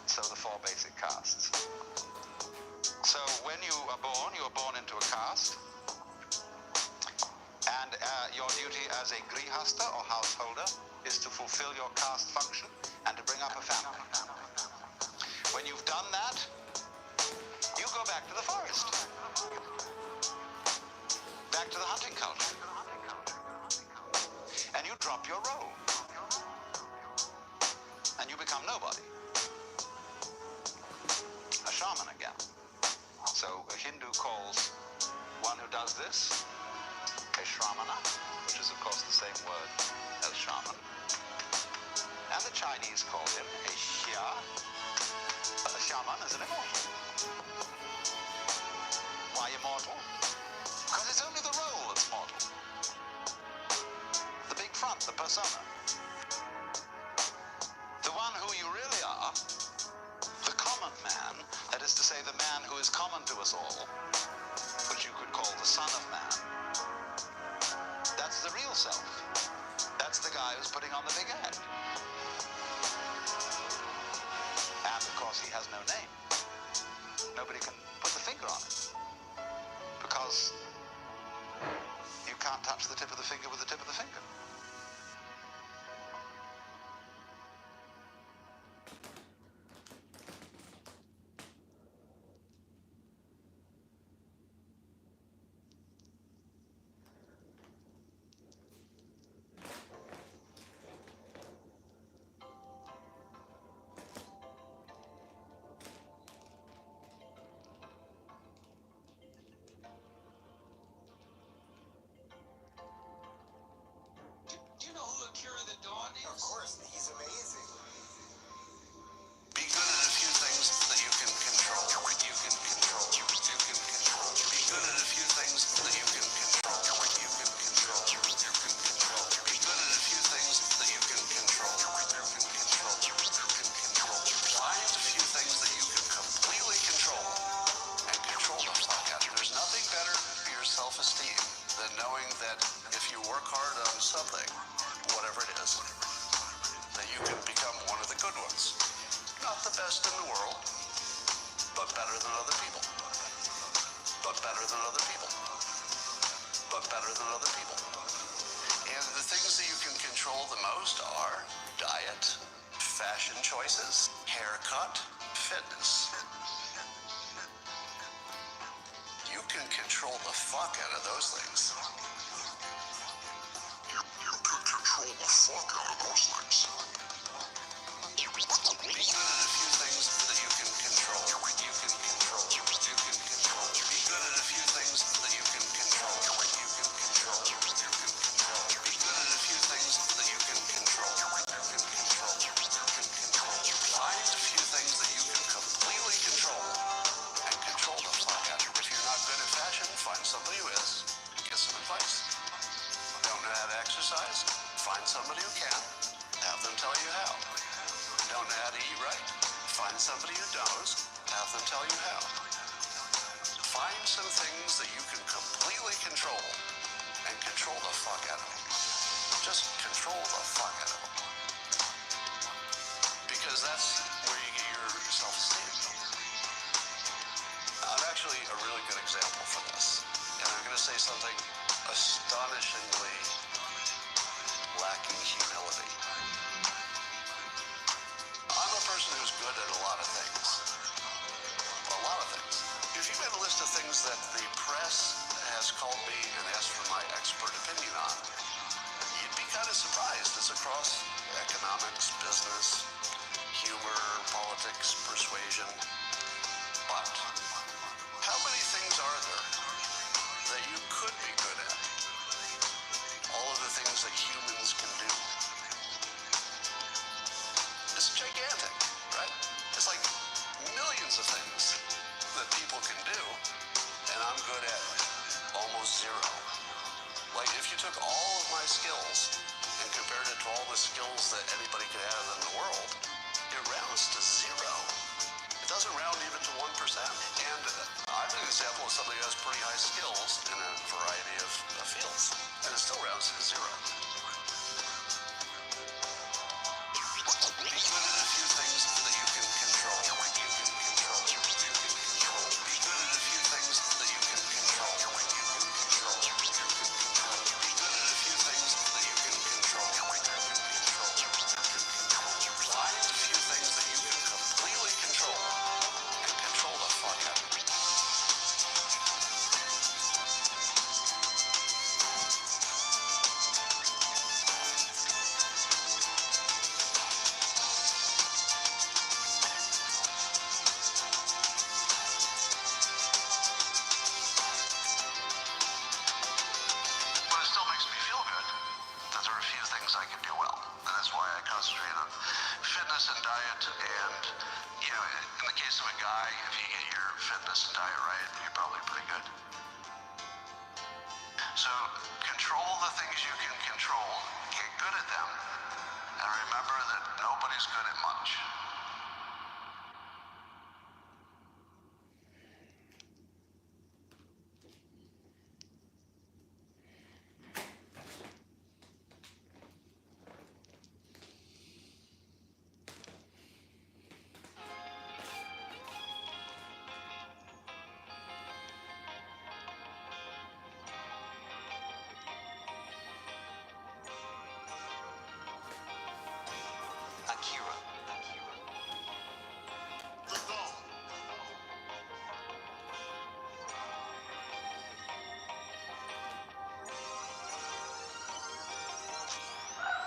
So the four basic castes. So when you are born into a caste, and your duty as a grihasta or householder is to fulfill your caste function and to bring up a family. When you've done that, you go back to the forest, back to the hunting culture, and you drop your robe, and you become nobody, a shaman again. So a Hindu calls one who does this a shramana, which is of course the same word as shaman, and the Chinese call him a xia. A shaman is an immortal. Why immortal? Because it's only the role that's mortal. The big front, the persona. The one who you really are, the common man, that is to say the man who is common to us all, which you could call the son of man. That's the real self. That's the guy who's putting on the big act. And of course he has no name. Nobody can put the finger on it. Because you can't touch the tip of the finger with the tip of the finger. Do you know who Akira the Dog is? Of course, he's amazing. Be good at a few things that you can control. You can control. You can control. Be good at a few things that you can control. You can control. You can control. Be good at a few things that you can control. You can control. You can control. Find a few things that you can completely control and control the fuck out of. There's nothing better for your self-esteem than knowing that if you work hard on something, whatever it is, that you can become one of the good ones. Not the best in the world, but better than other people. But better than other people. But better than other people. And the things that you can control the most are diet, fashion choices, haircut, fitness. You can control the fuck out of those things. You can control the fuck out of those things. Be good at a few things that you can control. You can control. You can control. Be good at a few things that you can control. You can control. You can control. Be good at a few things that you can control. You can control. You can control. Find a few things that you can completely control and control the fuck out of. If you're not good at fashion, find somebody who is. Get some advice. Don't know how to exercise? Find somebody who can. Have them tell you how. Don't know how to eat right? Find somebody who knows. Have them tell you how. Find some things that you can completely control and control the fuck out of them. Just control the fuck out of them. Because that's where you get your self-esteem. I'm actually a really good example for this. And I'm going to say something astonishingly lacking humility. I'm a person who's good at a lot of things. A lot of things. If you made a list of things that the press has called me and asked for my expert opinion on, you'd be kind of surprised. It's across economics, business, humor, politics, persuasion. But and I'm good at almost zero. Like, if you took all of my skills and compared it to all the skills that anybody could have in the world, it rounds to zero. It doesn't round even to 1%. And I'm an example of somebody who has pretty high skills in a variety of fields, and it still rounds to zero. Be good at a few things that you can control. You can control. You can control. Be good at a few things that you can control. You can control. You can control. Be good at a few things that you can control. You can control. You can control. Find a few things that you can completely control and control the fuck out of it. But it still makes me feel good that there are a few things I can do well. And that's why I concentrate on fitness and diet. And, you know, in the case of a guy, if you get your fitness and diet right, you're probably pretty good. So control the things you can control. Get good at them. And remember that nobody's good at much. Akira.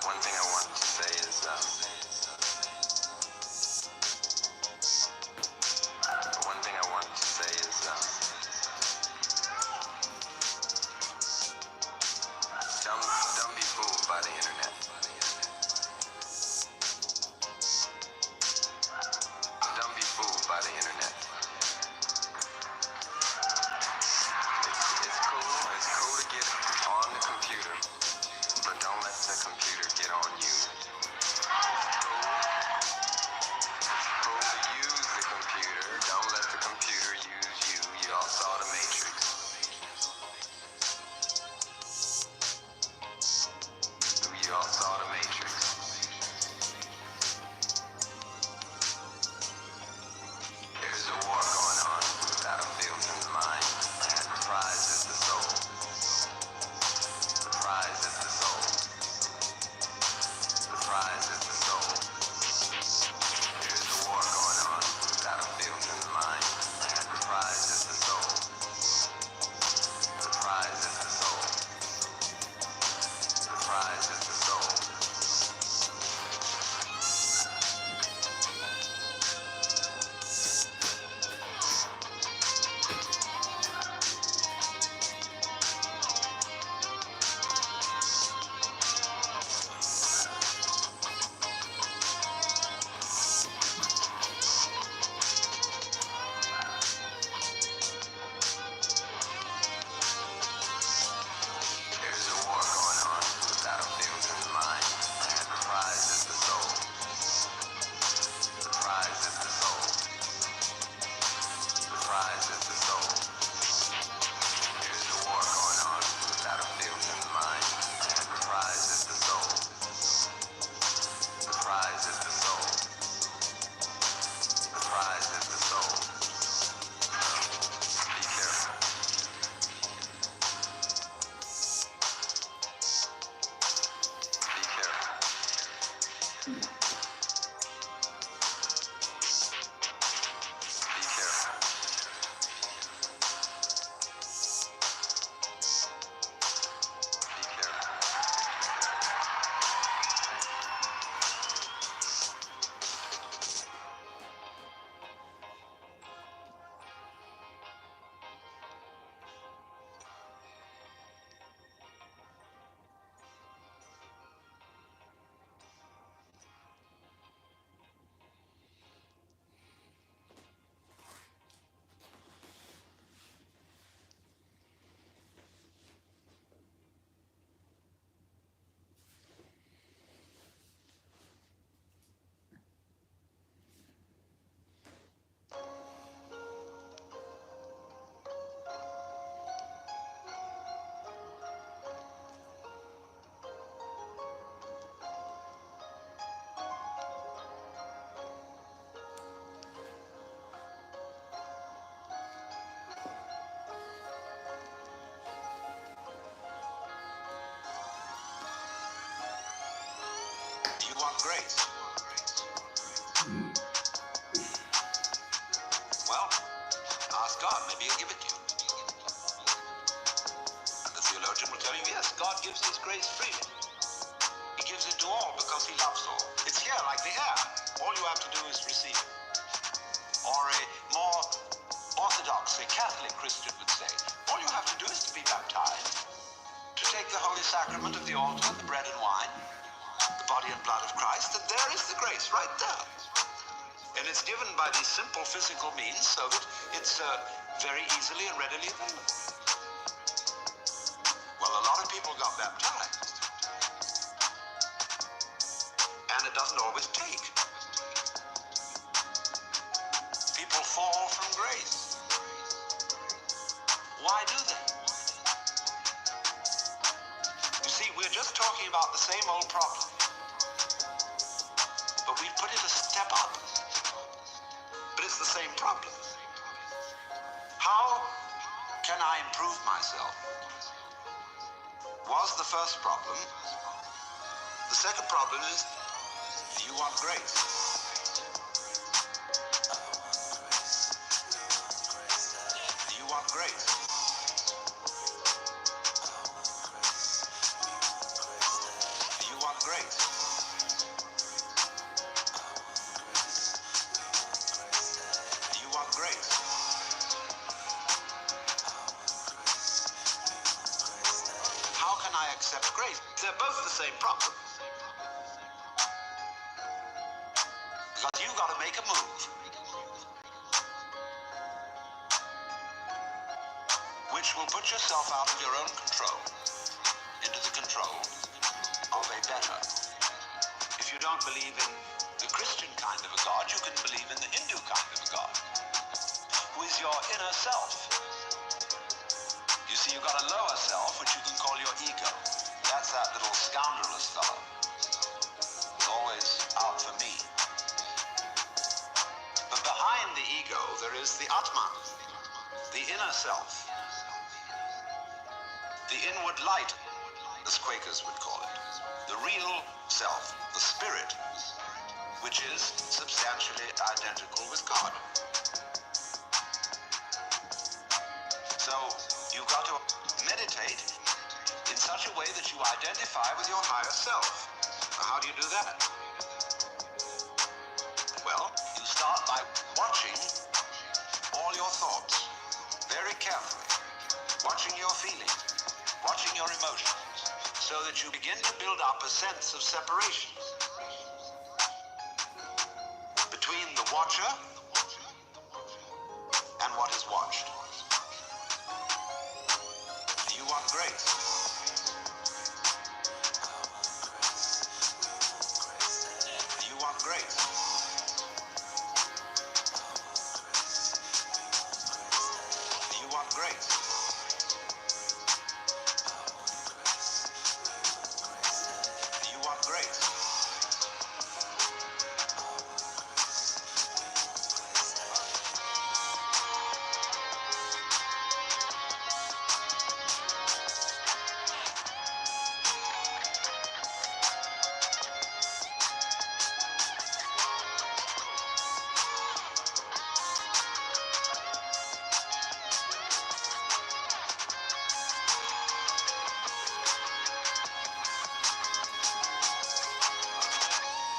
One thing I want to say is, don't be fooled by the internet. Don't be fooled by the internet. It's cool to get on the computer, but don't let the computer get on you. It's cool to use the computer, don't let the computer use you. You all saw the Matrix. You all saw the Matrix. There's grace? Well, ask God, maybe he'll give it to you. And the theologian will tell you, yes, God gives his grace freely. He gives it to all because he loves all. It's here like the air. All you have to do is receive it. Or a more orthodox, a Catholic Christian would say, all you have to do is to be baptized, to take the holy sacrament of the altar, the bread and wine, the body and blood of Christ, and there is the grace right there. And it's given by these simple physical means so that it's very easily and readily available. Well, a lot of people got baptized. And it doesn't always take. People fall from grace. Why do they? You see, we're just talking about the same old problem. But we've put it a step up. But it's the same problem. How can I improve myself? Was the first problem. The second problem is, do you want grace? Do you want grace? Do you want grace? Do you want grace? How can I accept grace? They're both the same problem. Because you've got to make a move. Which will put yourself out of your own control into the control of a better. If you don't believe in the Christian kind of a God, you can believe in the Hindu kind of a God, who is your inner self. You see, you've got a lower self, which you can call your ego. That's that little scoundrelous fellow. He's always out for me. But behind the ego, there is the Atman, the inner self, the inward light, as Quakers would call it, the real self, the spirit, which is substantially identical with God. So you've got to meditate in such a way that you identify with your higher self. Now, how do you do that? Well, you start by watching all your thoughts very carefully, watching your feelings, watching your emotions, so that you begin to build up a sense of separation between the watcher and what is watched. Do you want grace? Do you want grace? Do you want grace? Do you want grace?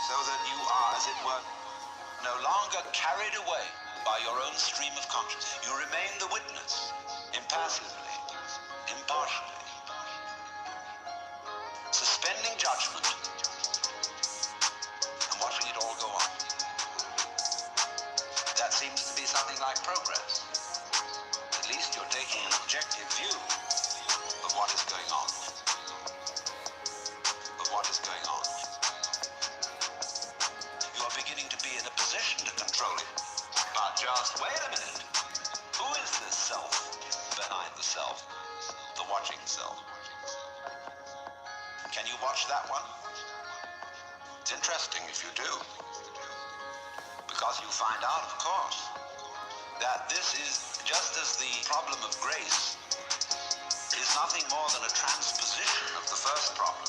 So that you are, as it were, no longer carried away by your own stream of consciousness. You remain the witness, impassively, impartially, suspending judgment and watching it all go on. That seems to be something like progress. At least you're taking an objective view of what is going on. Of what is going on. You are beginning to be in a position to control it. But just wait a minute. Who is this self behind the self? The watching self. Can you watch that one? It's interesting if you do. Because you find out, of course, that this is just as the problem of grace is nothing more than a transposition of the first problem.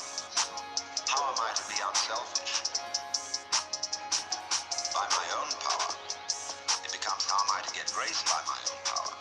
How am I to be unselfish? by my own power. It becomes how am I to get grace by my own power.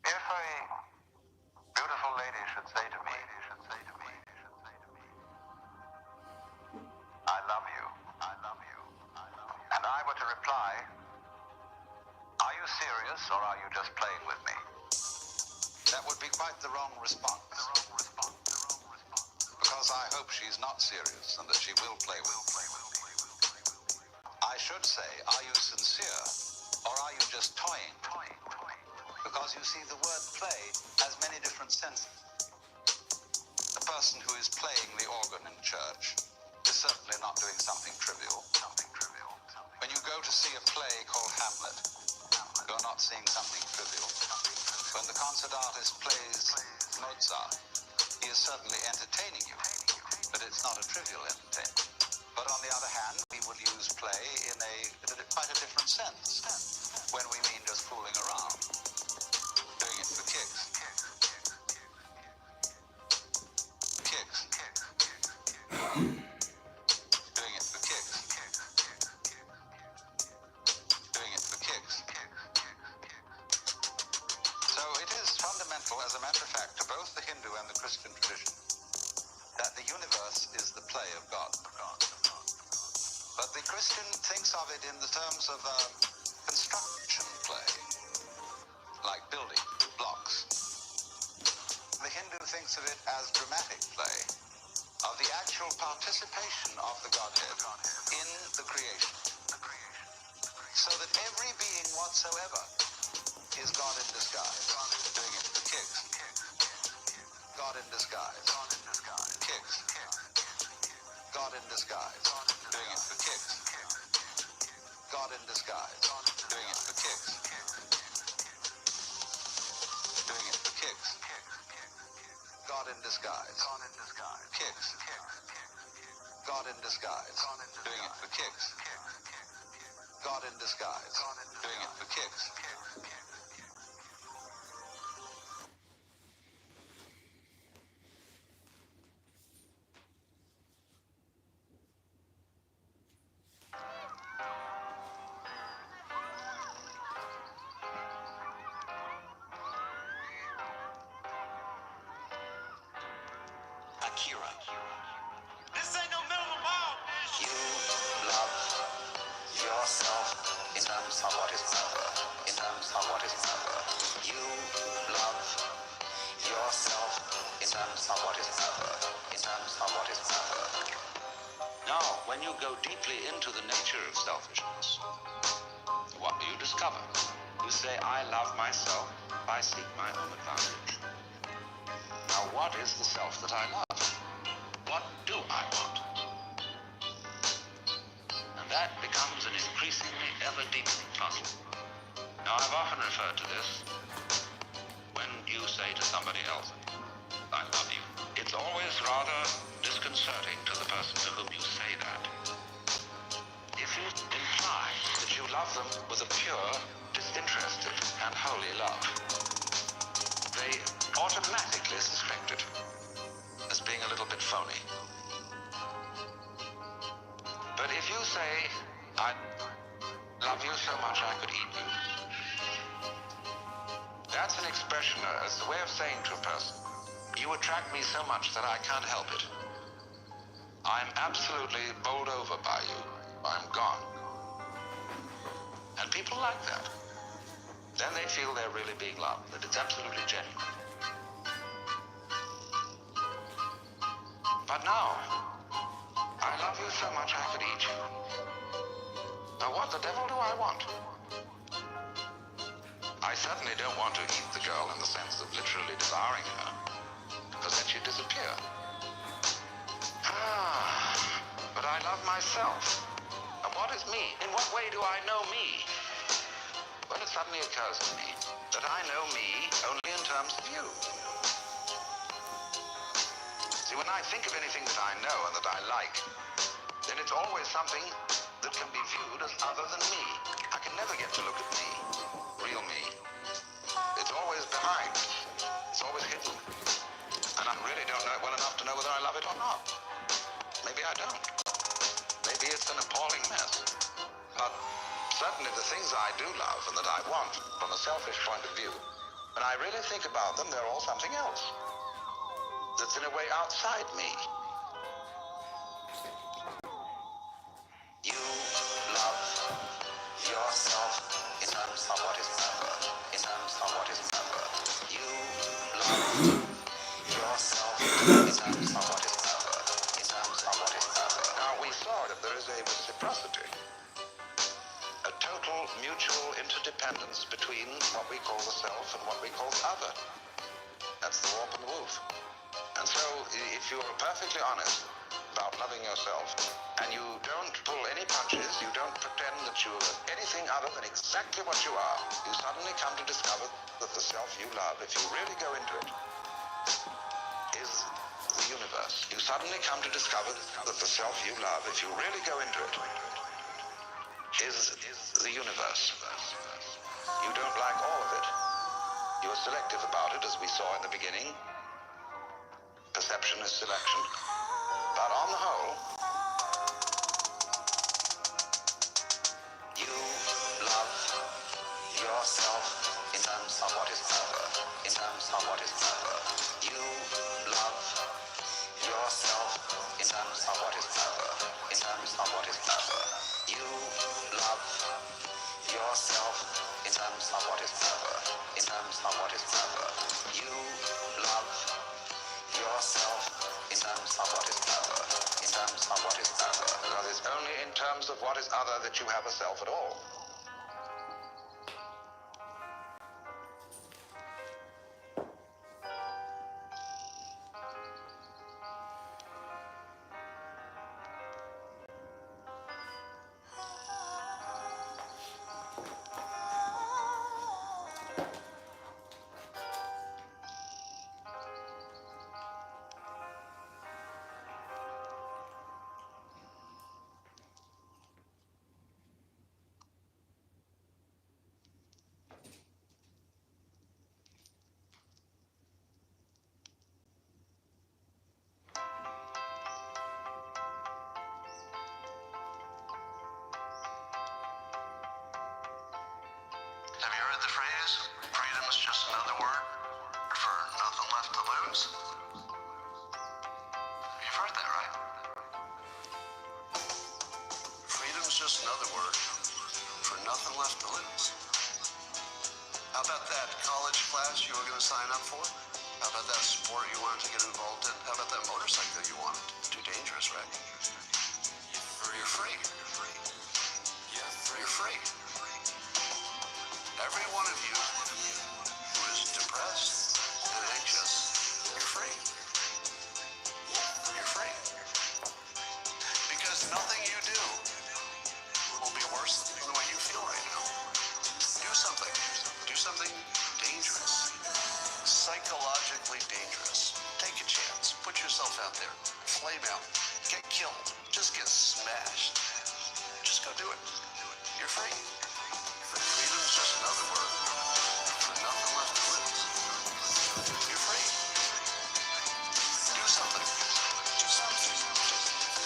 If a beautiful lady should say to me, I love you, and I were to reply, are you serious or are you just playing with me? That would be quite the wrong response. Because I hope she's not serious and that she will play with me. I should say, are you sincere or are you just toying? Because you see, the word play has many different senses. The person who is playing the organ in church is certainly not doing something trivial. When you go to see a play called Hamlet, you're not seeing something trivial. When the concert artist plays Mozart, he is certainly entertaining you, but it's not a trivial entertainment. But on the other hand, we will use play in quite a different sense, when we mean just fooling around. Doing it for kicks. Doing it for kicks. Doing it for kicks. So it is fundamental, as a matter of fact, to both the Hindu and the Christian tradition, that the universe is the play of God. But the Christian thinks of it in the terms of construction play, like building blocks. The Hindu thinks of it as dramatic play, of the actual participation of the Godhead in the creation. So that every being whatsoever is God in disguise, doing it for kicks. God in disguise, kicks. God in disguise, doing it for kicks. God in disguise, doing it for kicks. Doing it for kicks. God in disguise, kicks. God in disguise, doing it for kicks. God in disguise, doing it for kicks. Akira. This ain't no middle of the mall, bitch. You love yourself in terms of what is mother. In terms of what is mother. You love yourself in terms of what is mother. In terms of what is mother. Now, when you go deeply into the nature of selfishness, what do you discover? You say, I love myself, I seek my own advantage. Now, what is the self that I love? What do I want? And that becomes an increasingly ever-deepening puzzle. Now, I've often referred to this when you say to somebody else, I love you. It's always rather disconcerting to the person to whom you say that. If you imply that you love them with a pure, disinterested, and holy love, they automatically suspect it as being a little bit phony. But if you say, I love you so much I could eat you, that's an expression, as a way of saying to a person, you attract me so much that I can't help it. I'm absolutely bowled over by you. I'm gone. And people like that. Then they feel they're really being loved, that it's absolutely genuine. But now, I love you so much I could eat you. Now what the devil do I want? I certainly don't want to eat the girl in the sense of literally devouring her. because then she'd disappear. But I love myself. And what is me? In what way do I know me? Well, it suddenly occurs to me that I know me only in terms of you. See, when I think of anything that I know and that I like, then it's always something that can be viewed as other than me. I can never get to look at me, real me. It's always behind. It's always hidden. And I really don't know it well enough to know whether I love it or not. Maybe I don't. Maybe it's an appalling mess. But certainly the things I do love and that I want from a selfish point of view, when I really think about them, they're all something else. That's in a way outside me. You love yourself in terms of what is never, in terms of what is never. You love yourself in terms of what is never, in terms of what is never. Now we saw that there is a reciprocity, a total mutual interdependence between what we call the self and what we call the other. That's the warp and the woof. And so if you're perfectly honest about loving yourself, and you don't pull any punches, you don't pretend that you're anything other than exactly what you are, you suddenly come to discover that the self you love, if you really go into it, is the universe. You suddenly come to discover that the self you love, if you really go into it, is the universe. You don't like all of it. You're selective about it, as we saw in the beginning. Perception is selection. But on the whole, you love yourself in terms of what is never, in terms of what is never. You love yourself in terms of what is never, in terms of what is never. You love yourself in terms of what is never, in terms of what is never. You love yourself in terms of what is other, in terms of what is other. Because it's only in terms of what is other that you have a self at all. Have you heard the phrase, freedom is just another word for nothing left to lose? You've heard that, right? Freedom is just another word for nothing left to lose. How about that college class you were going to sign up for? How about that sport you wanted to get involved in? How about that motorcycle you wanted? Too dangerous, right? You're free. You're free. Every one of you who is depressed and anxious, you're free. You're free. Because nothing you do will be worse than the way you feel right now. Do something. Do something dangerous. Psychologically dangerous. Take a chance. Put yourself out there. Flame out. Get killed. Just get smashed. Just go do it. You're free. Freedom is just another word for nothing left to lose. You're free. Do something. Do something.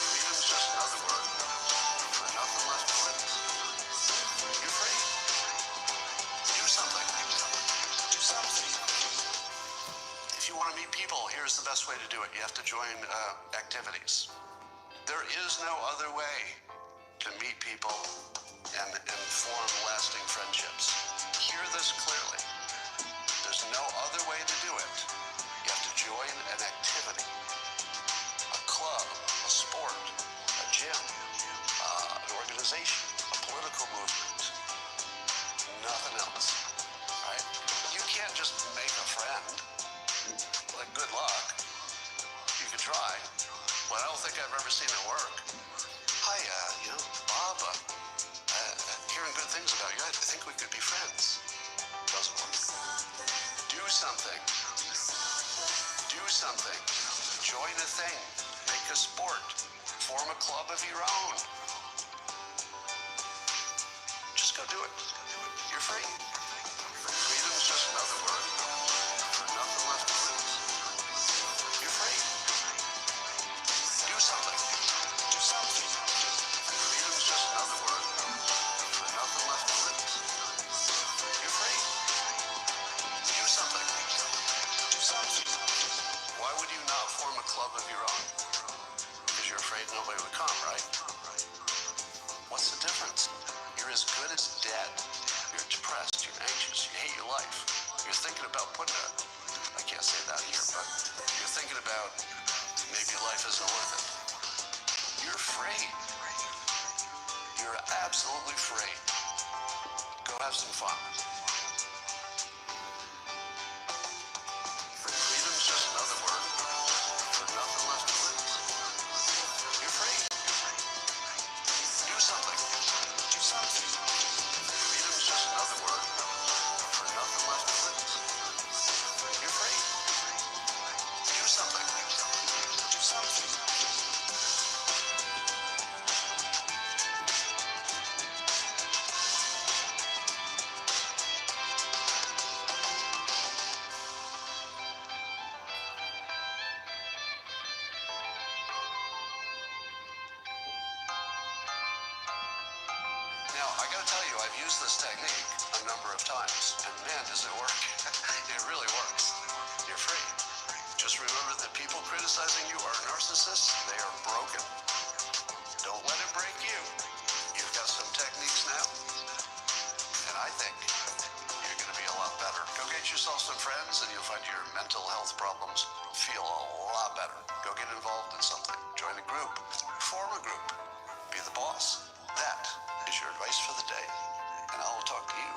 Freedom is just another word for nothing left to lose. You're free. Do something. Do something. If you want to meet people, here's the best way to do it. You have to join activities. There is no other way to meet people and form lasting friendships. Hear this clearly. There's no other way to do it. You have to join an activity, a club, a sport, a gym, an organization, a political movement. Nothing else, right? You can't just make a friend. Like, good luck. try. Well, I don't think I've ever seen it work. Hi, Bob, hearing good things about you. I think we could be friends. Doesn't work. Do something. Do something. Join a thing. Make a sport. Form a club of your own. Just go do it. You're free. Freedom's just another word for nothing left to lose. You're free. Do something. Do something. Freedom's just another word for nothing left to lose. You're free. Do something. Do something. Why would you not form a club of your own? Because you're afraid nobody would come, right? What's the difference? You're as good as dead. You're depressed, you're anxious, you hate your life. You're thinking about putting I can't say that here, but you're thinking about maybe life isn't worth it. You're free. You're absolutely free. Go have some fun. Freedom's just another word for nothing left to lose. You're free. Do something. Do something. Freedom's just another word for nothing left to lose. You're free. Do something. Do something. Now, I gotta tell you, I've used this technique a number of times, and man, does it work. It really works. You're free. Just remember that people criticizing you are narcissists. They are broken. Don't let it break you. You've got some techniques now, and I think you're gonna be a lot better. Go get yourself some friends, and you'll find your mental health problems feel a lot better. Go get involved in something. Join a group. Form a group. Be the boss. That is your advice for the day, and I will talk to you.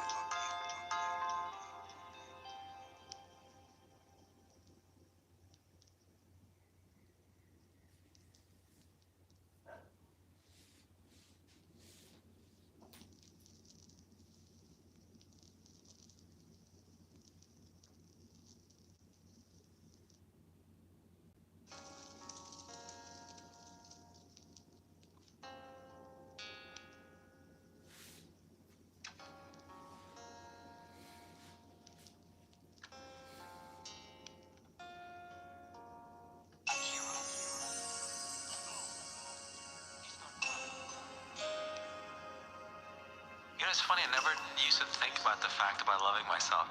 You know, it's funny, I never used to think about the fact about loving myself.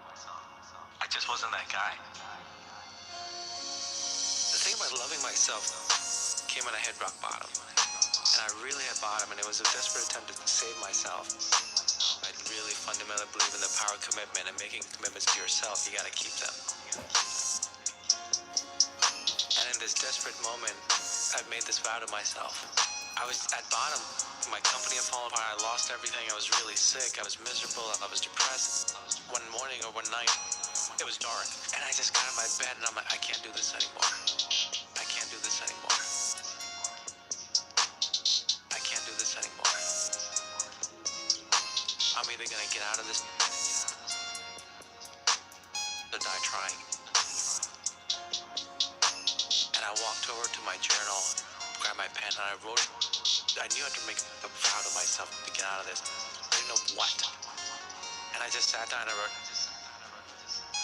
I just wasn't that guy. The thing about loving myself came when I hit rock bottom. And I really hit bottom, and it was a desperate attempt to save myself. I really fundamentally believe in the power of commitment, and making commitments to yourself, you gotta keep them. And in this desperate moment, I've made this vow to myself. I was at bottom. My company had fallen apart. I lost everything. I was really sick. I was miserable. I was depressed. One morning or one night, it was dark. And I just got out of my bed and I'm like, I can't do this anymore. I can't do this anymore. I can't do this anymore. I'm either gonna get out of this or die trying. And I walked over to my journal, grabbed my pen, and I wrote. I knew I had to make a vow to myself to get out of this. I didn't know what. And I just sat down and I wrote,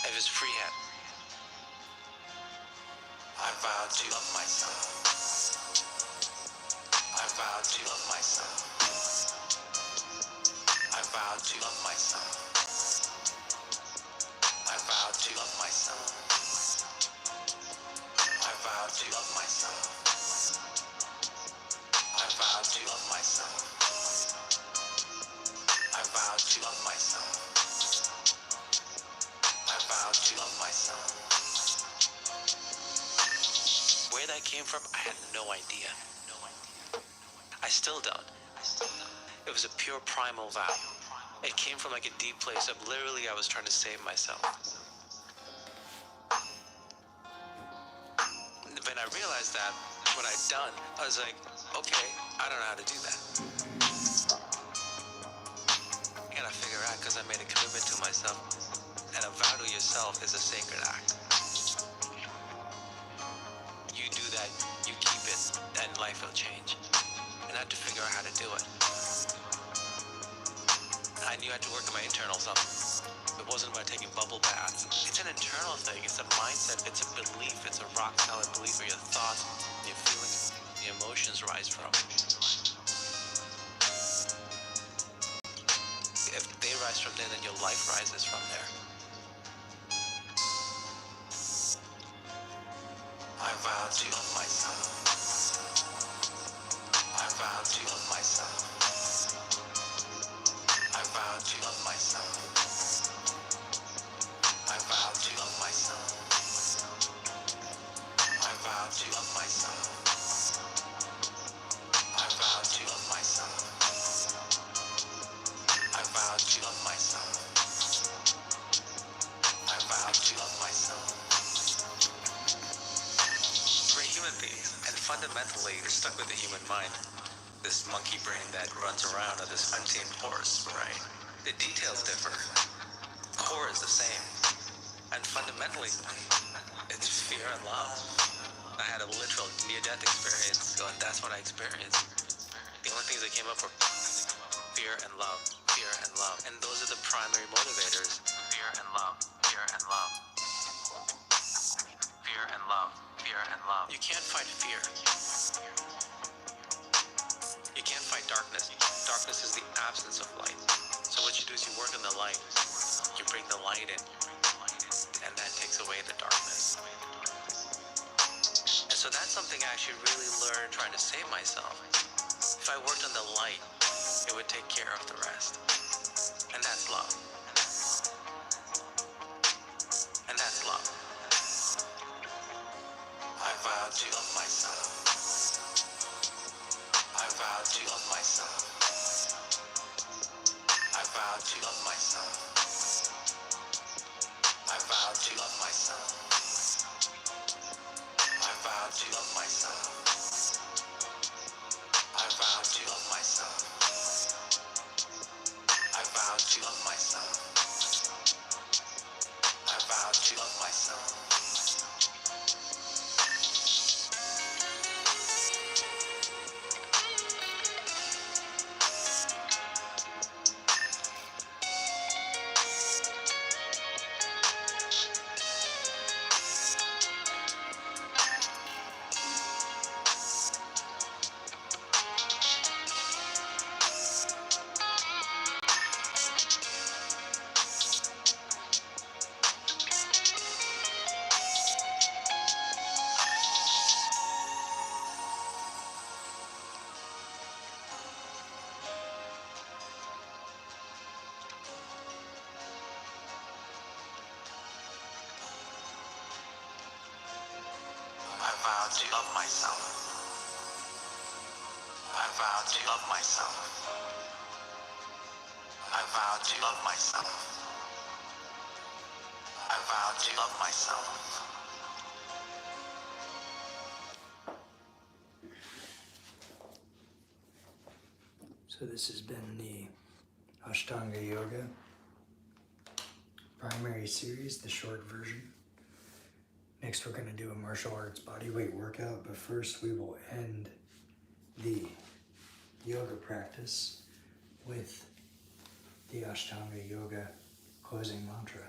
it was freehand. I vowed to love myself. I vowed to love myself. I vowed to love myself. I vowed to love myself. I vowed to love myself. I vowed to love myself. I vowed to love myself. I vowed to love myself. Where that came from, I had no idea. I still don't. It was a pure primal vow. It came from like a deep place of literally I was trying to save myself. When I realized that what I'd done, I was like, okay, I don't know how to do that. I gotta figure out, because I made a commitment to myself, and a vow to yourself is a sacred act. You do that, you keep it, and life will change. And I had to figure out how to do it. I knew I had to work on my internal self. It wasn't about taking bubble baths. It's an internal thing. It's a mindset. It's a belief. It's a rock solid belief where your thoughts, your feelings, your emotions rise from. If they rise from there, then your life rises from there. I vow to love myself. I vow to love myself. I vow to love myself. I vow to love myself. I vow to love myself. I vow to love myself. I vow to love myself. I vow to love myself. We're human beings, and fundamentally, we're stuck with the human mind. This monkey brain that runs around on this untamed horse, right? The details differ. Core is the same. And fundamentally, it's fear and love. I had a literal near-death experience, so that's what I experienced. The only things that came up were fear and love, fear and love. And those are the primary motivators. Fear and love, fear and love. Fear and love, fear and love. You can't fight fear. You can't fight darkness. Darkness is the absence of light. So what you do is you work in the light. You bring the light in. And that takes away the darkness. And so that's something I actually really learned trying to save myself. If I worked on the light, it would take care of the rest. And that's love. And that's love. I vow to love myself. I vow to love myself. I vow to love myself. I vow to love myself. I vow to love myself. I vow to love myself. I vow to love myself. I vow to love myself. I vow to love myself. I vow to love myself. I vow to love myself. I vow to love myself. So this has been the Ashtanga Yoga primary series, the short version. Next we're going to do a martial arts bodyweight workout, but first we will end the yoga practice with the Ashtanga Yoga closing mantra,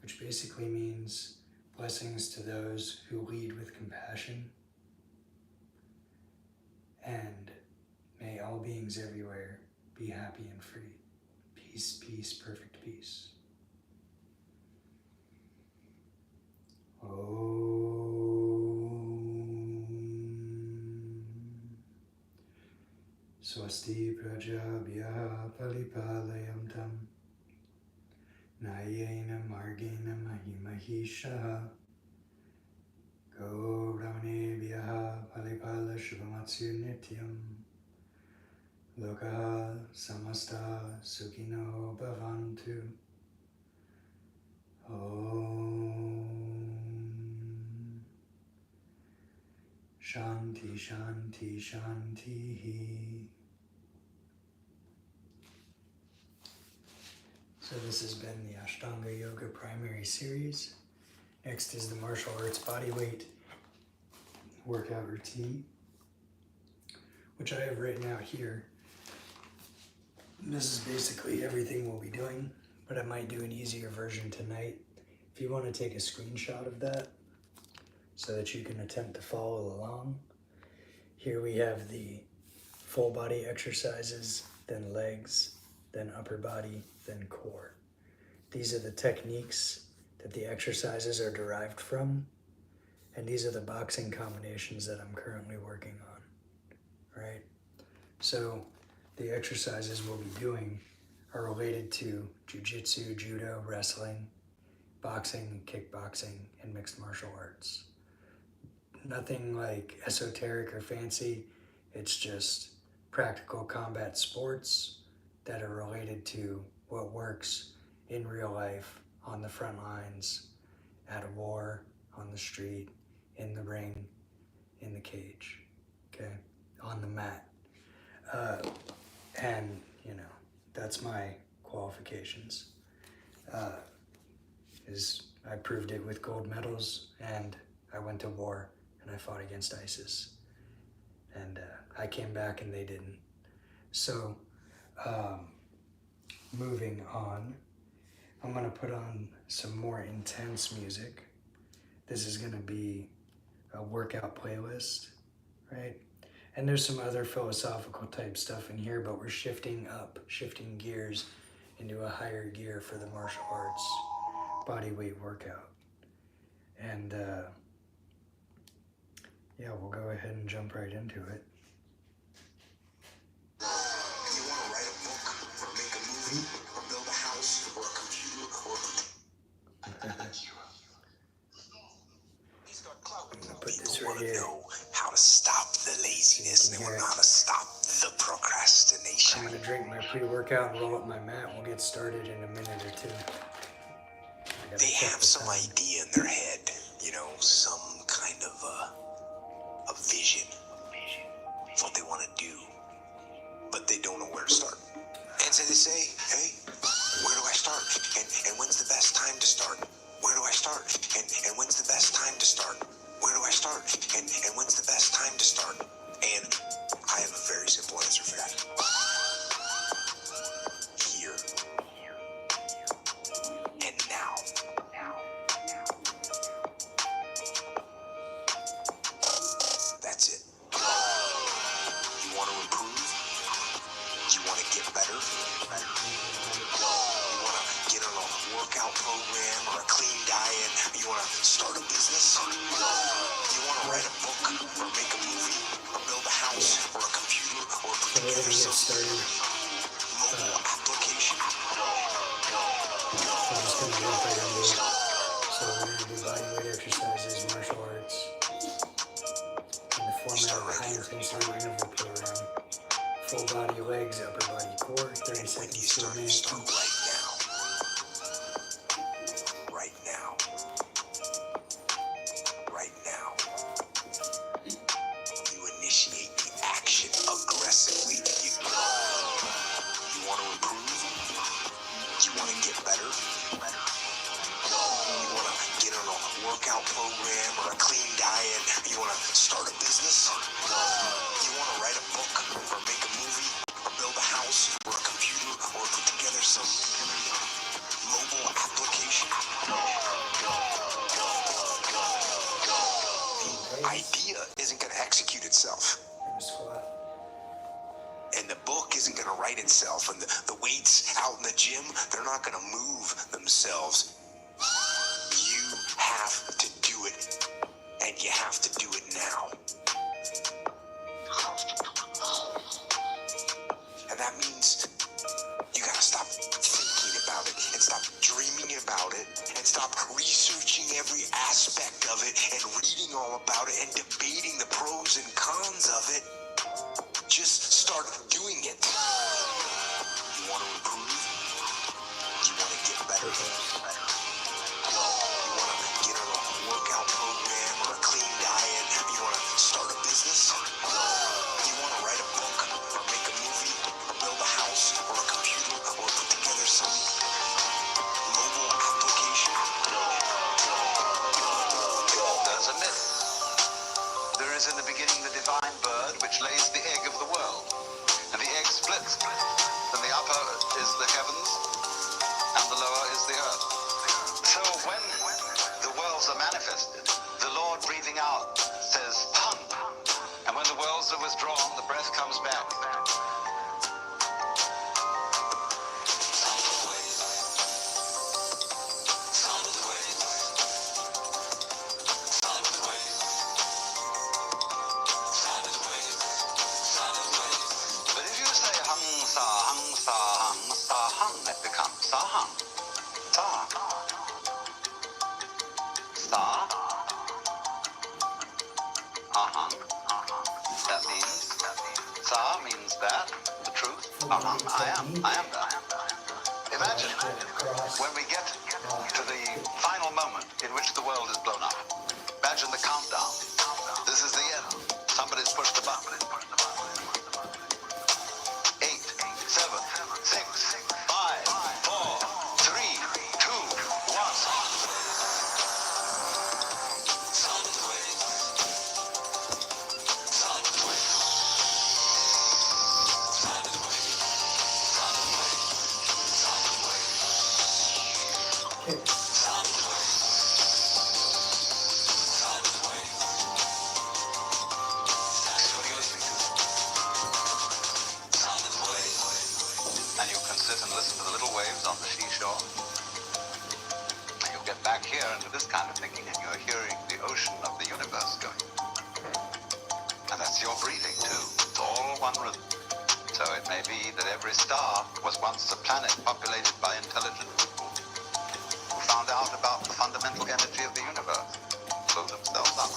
which basically means blessings to those who lead with compassion, and may all beings everywhere be happy and free. Peace, peace, perfect peace. Swasti prajabhyaha palipalayamtam nayena margena mahimahishaha go brahmanebhyaha palipala shubhamatsu nityam lokaha samasta sukhino bhavantu. Om Shanti, Shanti, Shanti. So this has been the Ashtanga Yoga Primary Series. Next is the martial arts bodyweight workout routine, which I have written out here. This is basically everything we'll be doing, but I might do an easier version tonight. If you want to take a screenshot of that so that you can attempt to follow along, here we have the full body exercises, then legs, then upper body, then core. These are the techniques that the exercises are derived from, and these are the boxing combinations that I'm currently working on, right? So the exercises we'll be doing are related to jiu-jitsu, judo, wrestling, boxing, kickboxing, and mixed martial arts. Nothing like esoteric or fancy. It's just practical combat sports that are related to what works in real life, on the front lines, at a war, on the street, in the ring, in the cage, okay, on the mat. And, you know, that's my qualifications. I proved it with gold medals, and I went to war, and I fought against ISIS. And I came back and they didn't. So, moving on, I'm gonna put on some more intense music. This is gonna be a workout playlist, right? And there's some other philosophical type stuff in here, but we're shifting gears into a higher gear for the martial arts bodyweight workout. And yeah, we'll go ahead and jump right into it. You want to write a book or make a movie or build a house or a computer or... I'm gonna put this right here. know how to stop the laziness. They want to know how to stop the procrastination. I'm gonna drink my pre-workout and roll up my mat. We'll get started in a minute or two. They have some idea in their head, you know, some kind of a vision of what they want to do, but they don't know where to start. And so they say, hey, where do I start? And when's the best time to start? Where do I start? And when's the best time to start? Where do I start? And when's the best time to start? And I have a very simple answer for that. Here. And now. That's it. You want to improve? You want to get better? You want to get on a workout program or a clean diet? You want to start a business? You want to write a book or make a movie or build a house or a computer or put So we're together gonna get some started. mobile application? So I'm just gonna jump right into it. So we're gonna do bodyweight exercises, martial arts, in the format of a high intensity interval program. Full body legs, upper body core, 30 When do you seconds to a start? You minute start each. right now. Right now. Right now. You initiate the action aggressively. You want to improve? You want to get better? You want to get on a workout program or a clean diet? You want to start a business? You want to write a book or make a movie or build a house or a computer or put together some mobile application? The idea isn't going to execute itself. And a squat. And the book isn't going to write itself. And the weights out in the gym, they're not going to move themselves. You have to do it. And you have to do it now. And that means you gotta stop thinking about it and stop dreaming about it and stop researching every aspect of it and reading all about it and debating the pros and cons of it. Just start doing it. You want to improve? You want to get better? You want to get on a workout program or a clean diet? You want to start a breathing out says hum. And when the wells are withdrawn, the breath comes back. But if you say hung sa hung sa hung sa hung, it becomes sa hung. Sa. Sa. Ahang. That means sa means that, the truth. Ahang, I am that. Imagine when we get to the final moment in which the world is blown up. Imagine the countdown. This is the end. Somebody's pushed the button. 8, 7, 6, 5, 4, 3, 2, 1. And you can sit and listen to the little waves on the seashore. And you'll get back here into this kind of thinking, and you're hearing the ocean of the universe going. And that's your breathing too. It's all one rhythm. So it may be that every star was once a planet populated by intelligent people who found out about the fundamental energy of the universe, blew themselves up.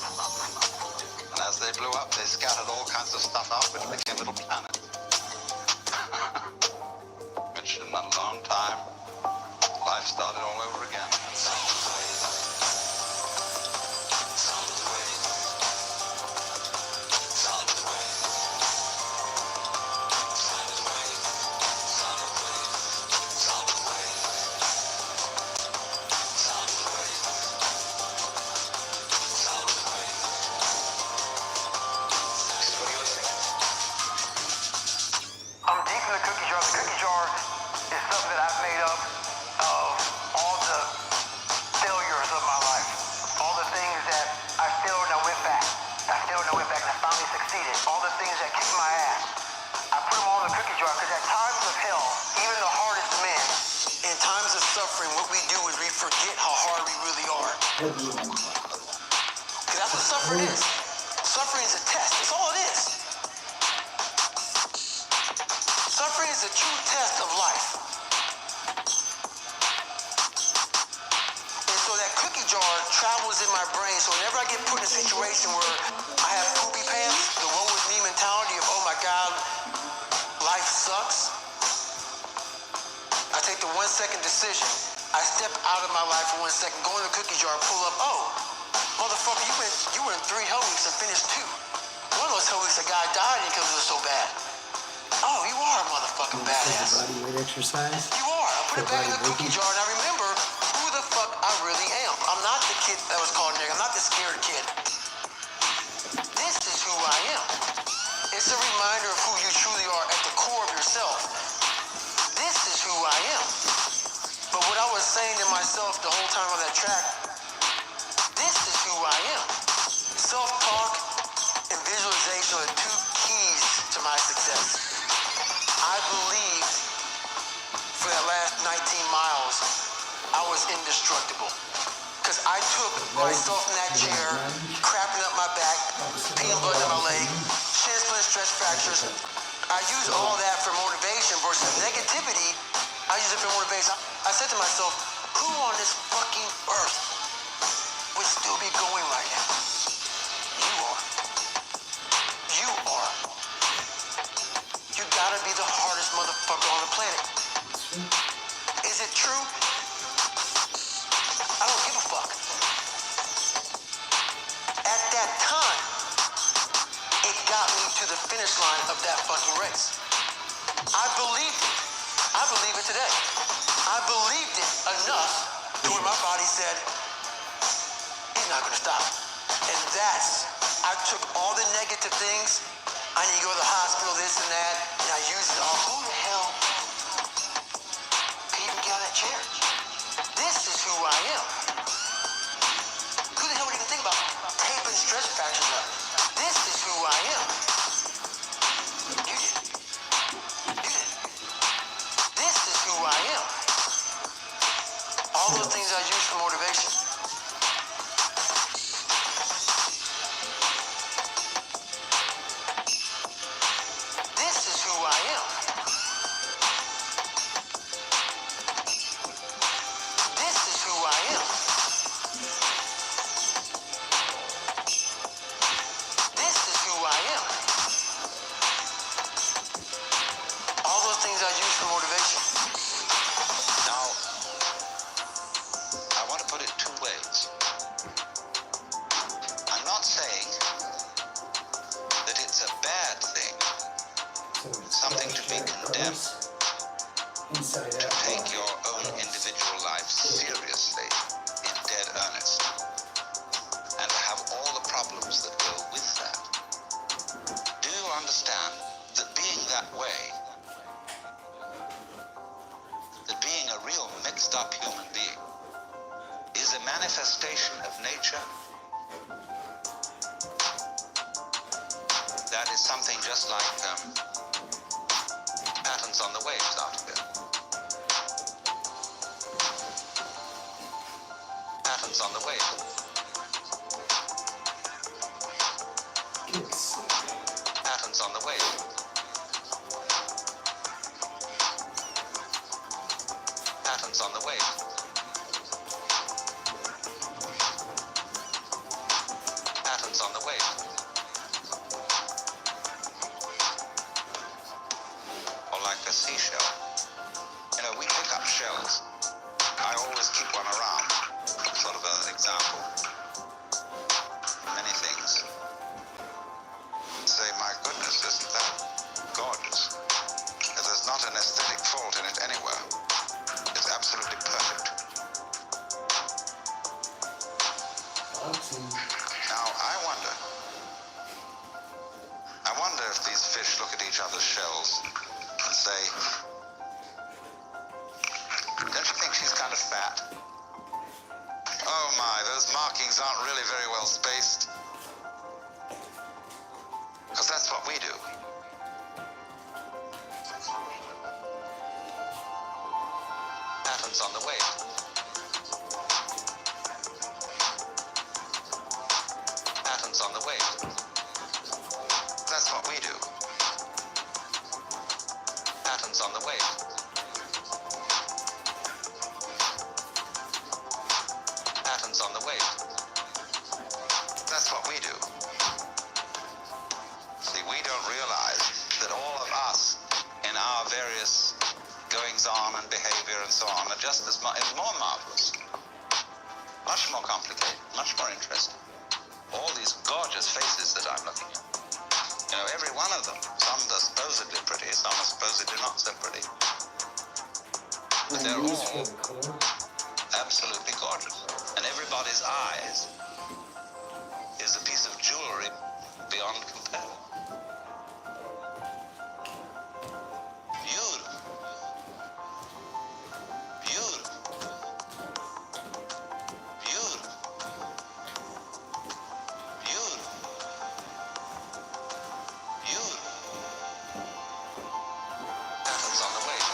And as they blew up, they scattered all kinds of stuff out, which became little planets. Which in a long time, life started all over again. I'm deep in the cookie jar. The cookie jar is something that I've made up of all the failures of my life. All the things that I failed and I went back. I failed and I went back and I finally succeeded. All the things that kicked my ass. I put them all in the cookie jar because at times of hell, even the hardest men, in times of suffering, what we do is we forget how hard we really are. Because that's what suffering is. Suffering is a test. That's all it is. Suffering is a true test of life. And so that cookie jar travels in my brain. So whenever I get put in a situation where I have poopy pants, the woe with me mentality of, oh my God, life sucks, I take the 1 second decision. I step out of my life for 1 second, go in the cookie jar, pull up, oh, motherfucker, you went in 3 hell weeks and finished 2. One of those hell weeks, a guy died because it was so bad. Oh, you are a motherfucking badass. Body weight exercise. You are. I put it back in the cookie jar and I remember who the fuck I really am. I'm not the kid that was called nigga. I'm not the scared kid. This is who I am. It's a reminder of who you truly are at the core of yourself. This is who I am. But what I was saying to myself the whole time on that track, this is who I am. Self-talk and visualization are the 2 keys to my success. I believed for that last 19 miles, I was indestructible. Because I took myself in that chair, crapping up my back, peeing blood in my leg, shin splints, stress fractures. I used all that for motivation versus negativity. I used it for motivation. I said to myself, who on this fucking earth would still be going right now? You are. You are. You gotta be the hardest motherfucker on the planet. Is it true? I don't give a fuck. At that time, it got me to the finish line of that fucking race. I believed it. I believe it today. I believed it enough to where my body said, he's not gonna stop. And I took all the negative things. I need to go to the hospital, this and that, and I used it all. Who the hell can even get out of that chair? This is who I am. Who the hell would even think about taping stress something to be condemned. Inside To out. take your own individual life seriously, in dead earnest, and to have all the problems that go with that. Do you understand that being that way, that being a real mixed up human being, is a manifestation of nature? That is something just like Patterns on the Waves article. Patterns on the Waves. Patterns on the Waves. Patterns on the Waves. Patterns on the Waves. Or like a seashell. You know, we pick up shells. I always keep one around, sort of as an example. Many things. Say, my goodness, isn't that gorgeous? There's not an aesthetic fault in it anywhere. It's absolutely perfect. Now, I wonder if these fish look at each other's shells and say, don't you think she's kind of fat? Oh my, those markings aren't really very well spaced. Because that's what we do. Patterns on the wave. Patterns on the wave. That's what we do. Patterns on the wave. Patterns on the wave. That's what we do. See, we don't realize that all of us in our various goings-on and behavior and so on are just as more marvelous, much more complicated, much more interesting. All these gorgeous faces that I'm looking at, you know, every one of them, some are supposedly pretty, some are supposedly not so pretty, but they're all absolutely gorgeous. And everybody's eyes is a piece of jewelry beyond compare. Beautiful. Beautiful. Beautiful. Beautiful. Beautiful. Patterns on the wave.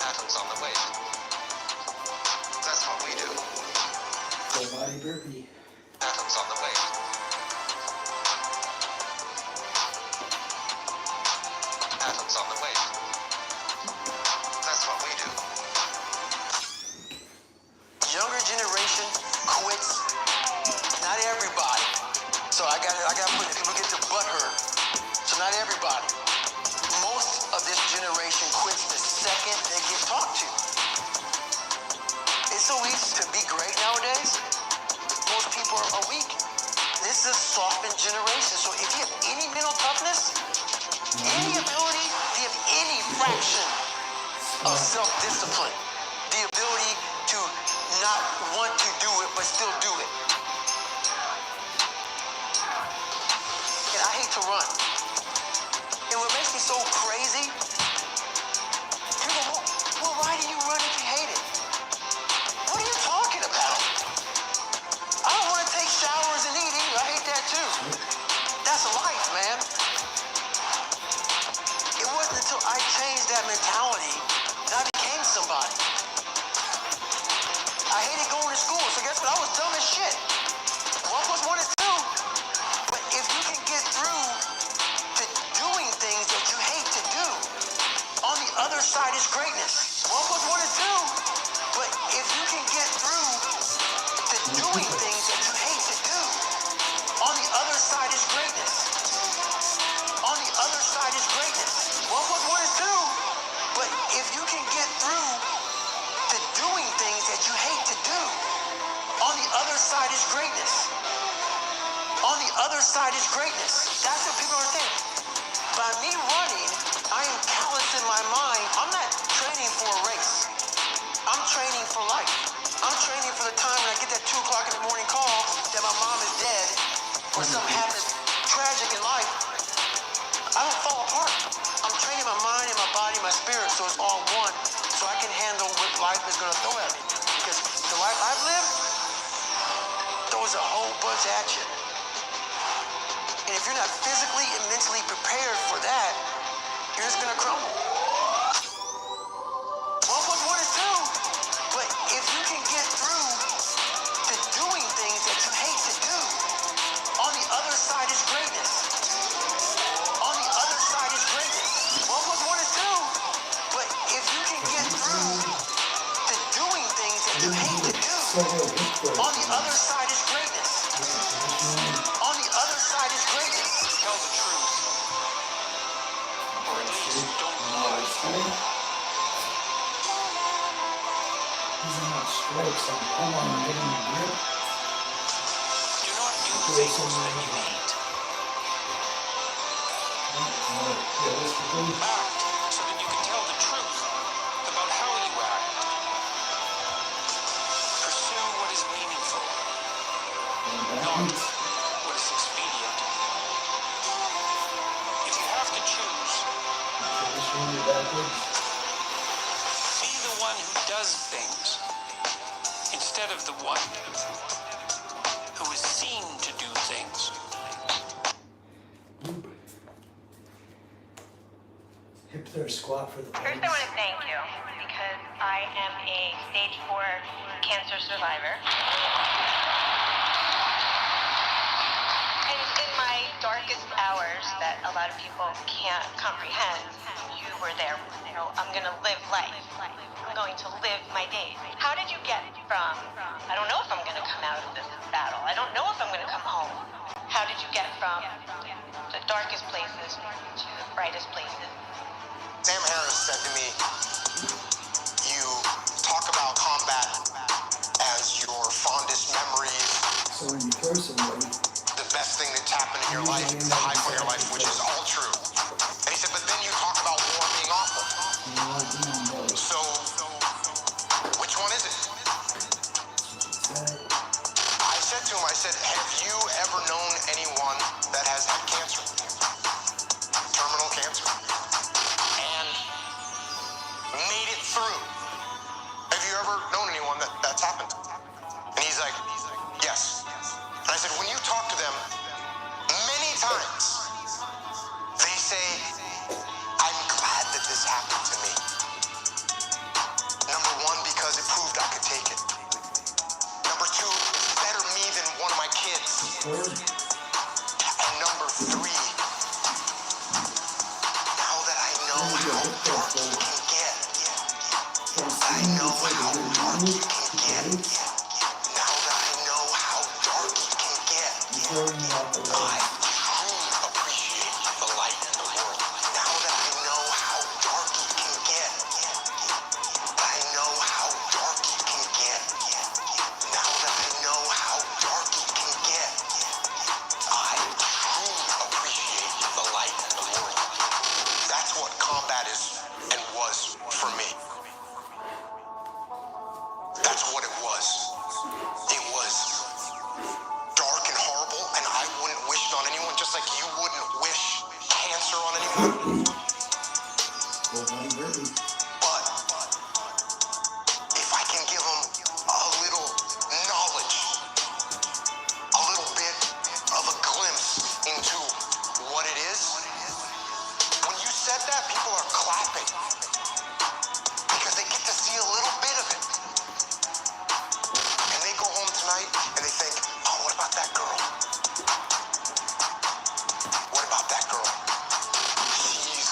Patterns on the wave. That's what we do. Full body burpee. Patterns on the wave. Patterns on the wave. That's what we do. Younger generation quits. Not everybody. So I gotta put people get their butt hurt. So not everybody. Most of this generation quits the second they get talked to. It's so easy to be great nowadays. Most people are weak. This is a softened generation. So if you have any mental toughness, any ability, if you have any fraction of self-discipline, the ability to not want to do it but still do it. And I hate to run. And what makes me so crazy, people go, well, why do you run if you hate it? What are you talking about? I don't want to take showers and eat either. I hate that too. That's life, man. It wasn't until I changed that mentality that I became somebody. I hated going to school, so guess what? I was dumb as shit. 1 + 1 is 2. But if you can get through to doing things that you hate to do, on the other side is greatness. 1 + 1 is 2. But if you can get through to doing things that you hate to do, on the other side is greatness. On the other side is greatness. 1 + 1 is 2. But if you can get through to doing things that you hate to do, on the other side is greatness. On the other other side is greatness. That's what people are saying. By me running, I am callous in my mind. I'm not training for a race. I'm training for life. I'm training for the time when I get that 2 o'clock in the morning call that my mom is dead or something happens tragic in life. I don't fall apart. I'm training my mind and my body and my spirit so it's all one, so I can handle what life is going to throw at me. Because the life I've lived throws a whole bunch at you. And if you're not physically and mentally prepared for that, you're just going to crumble. 1 plus 1 is 2. But if you can get through to doing things that you hate to do, on the other side is greatness. On the other side is greatness. 1 plus 1 is 2. But if you can get through to doing things that you hate to do, on the other side is greatness. On the other side is greatness. Tell the truth. Or at least don't lie. He's in that stroke, so come on, get in the grip. Do not do things that you hate. Act so that you can tell the truth about how you act. Pursue what is meaningful, not what is expedient. If you have to choose, be the one who does things instead of the one who is seen to do things. Hip thrust squat for the First, I legs. want to thank you because I am a stage 4 cancer survivor. And in my darkest hours that a lot of people can't comprehend, you were there. You know, I'm going to live life. I'm going to live my days. How did you get from, I don't know if I'm going to come out of this battle. I don't know if I'm going to come home. How did you get from the darkest places to the brightest places? Sam Harris said to me, you talk about combat as your fondest memories, So when you throw somebody, the best thing that's happened in your life, the high point of your life, which is all true. And he said, but then you talk about war being awful. you want to be on board. So, which one is it? I said to him, I said, have you ever known anyone that has had cancer? Terminal cancer? And made it through? Have you ever known anyone that's happened? And he's like, yes. And I said, when you talk to them, many times, they say, I'm glad that this happened to me. Number 1, because it proved I could take it. Number 2, it's better me than one of my kids. And number 3, now that I know how dark it can get, I know how dark it can get. Now that I know how dark it can get, I truly appreciate the light in the world. Now that I know how dark it can get, I know how dark it can get. Now that I know how dark it can get, I truly appreciate the light in the world. That's what combat is and was for me. That's what it was. It was dark and horrible, and I wouldn't wish it on anyone, just like you wouldn't wish cancer on anyone. But if I can give them a little knowledge, a little bit of a glimpse into what it is, when you said that, people are clapping because they get to see a little bit of it. And they go home tonight and they think, oh, what about that girl? What about that girl? She's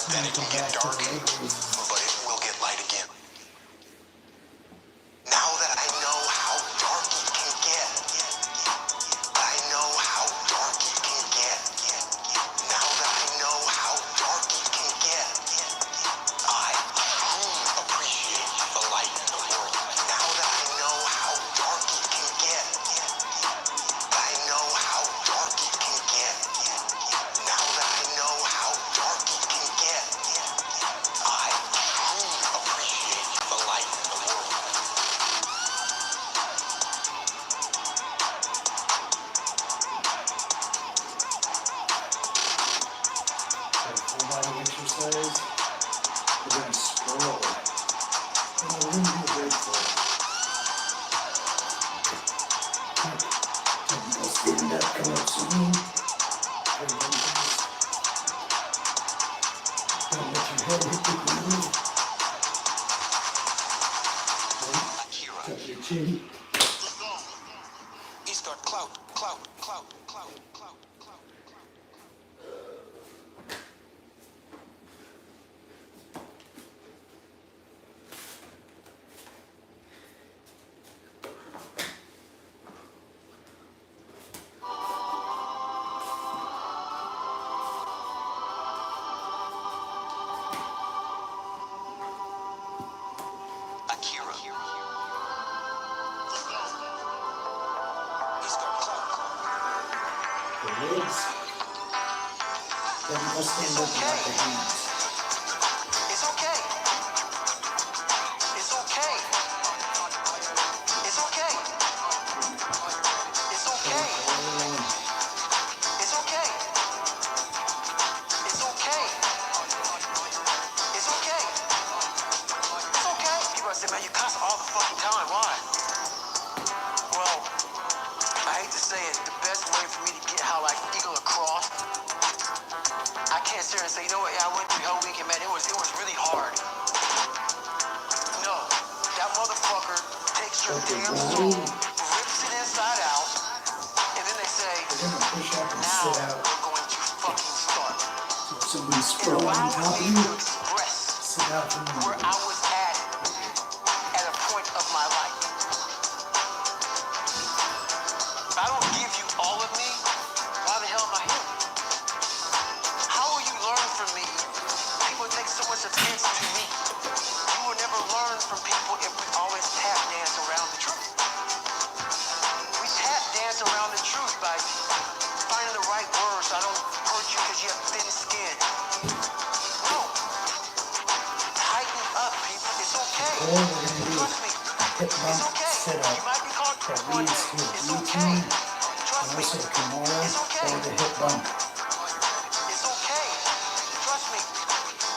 then it can get dark, but it will get light again. Now that I know how dark it can get, I know how dark it can get. Now that I know how dark it can get, I truly appreciate the light in the world. Now that I know how dark it can get, I know how dark it can get. Now that I know how dark it can get, I truly appreciate the light in the world. Full body exercise. We're gonna scroll. And we're gonna do a break for it. Go stand up, come up to me. Don't let your head hit the ground. Tuck your chin. He's got clout, clout, clout, clout, clout, clout. Akira. He's got clout. The legs. Then let's stand up and lock the hands. It's okay. It's okay. It's okay. It's okay. It's okay. It's okay. It's okay. It's okay. People say, man, you cuss all the fucking time. Why? Well, I hate to say it, the best way for me to get how I feel across, I can't sit here and say, you know what, yeah, I went through the whole weekend, man, it was really hard. No, that motherfucker takes your damn soul, rips it inside out, and then they say, We're gonna push up and now sit out. we're going to fucking start. So if somebody's It scrolling on allows top of me you, to express sit out from where the I was at a point of my life. If I don't give you all of me, why the hell am I here? How will you learn from me? People take so much offense to me. You will never learn from people if we always tap dance around the truth. We tap dance around the truth by finding the right words so I don't hurt you because you have thin skin. No. Tighten up, people. It's okay. goal we're gonna do Trust me. hip It's bump okay. sit You up might be called that one leads day. to a It's glute okay. tune Trust and me. also Kimura It's okay. or the hip bump. It's okay. Trust me.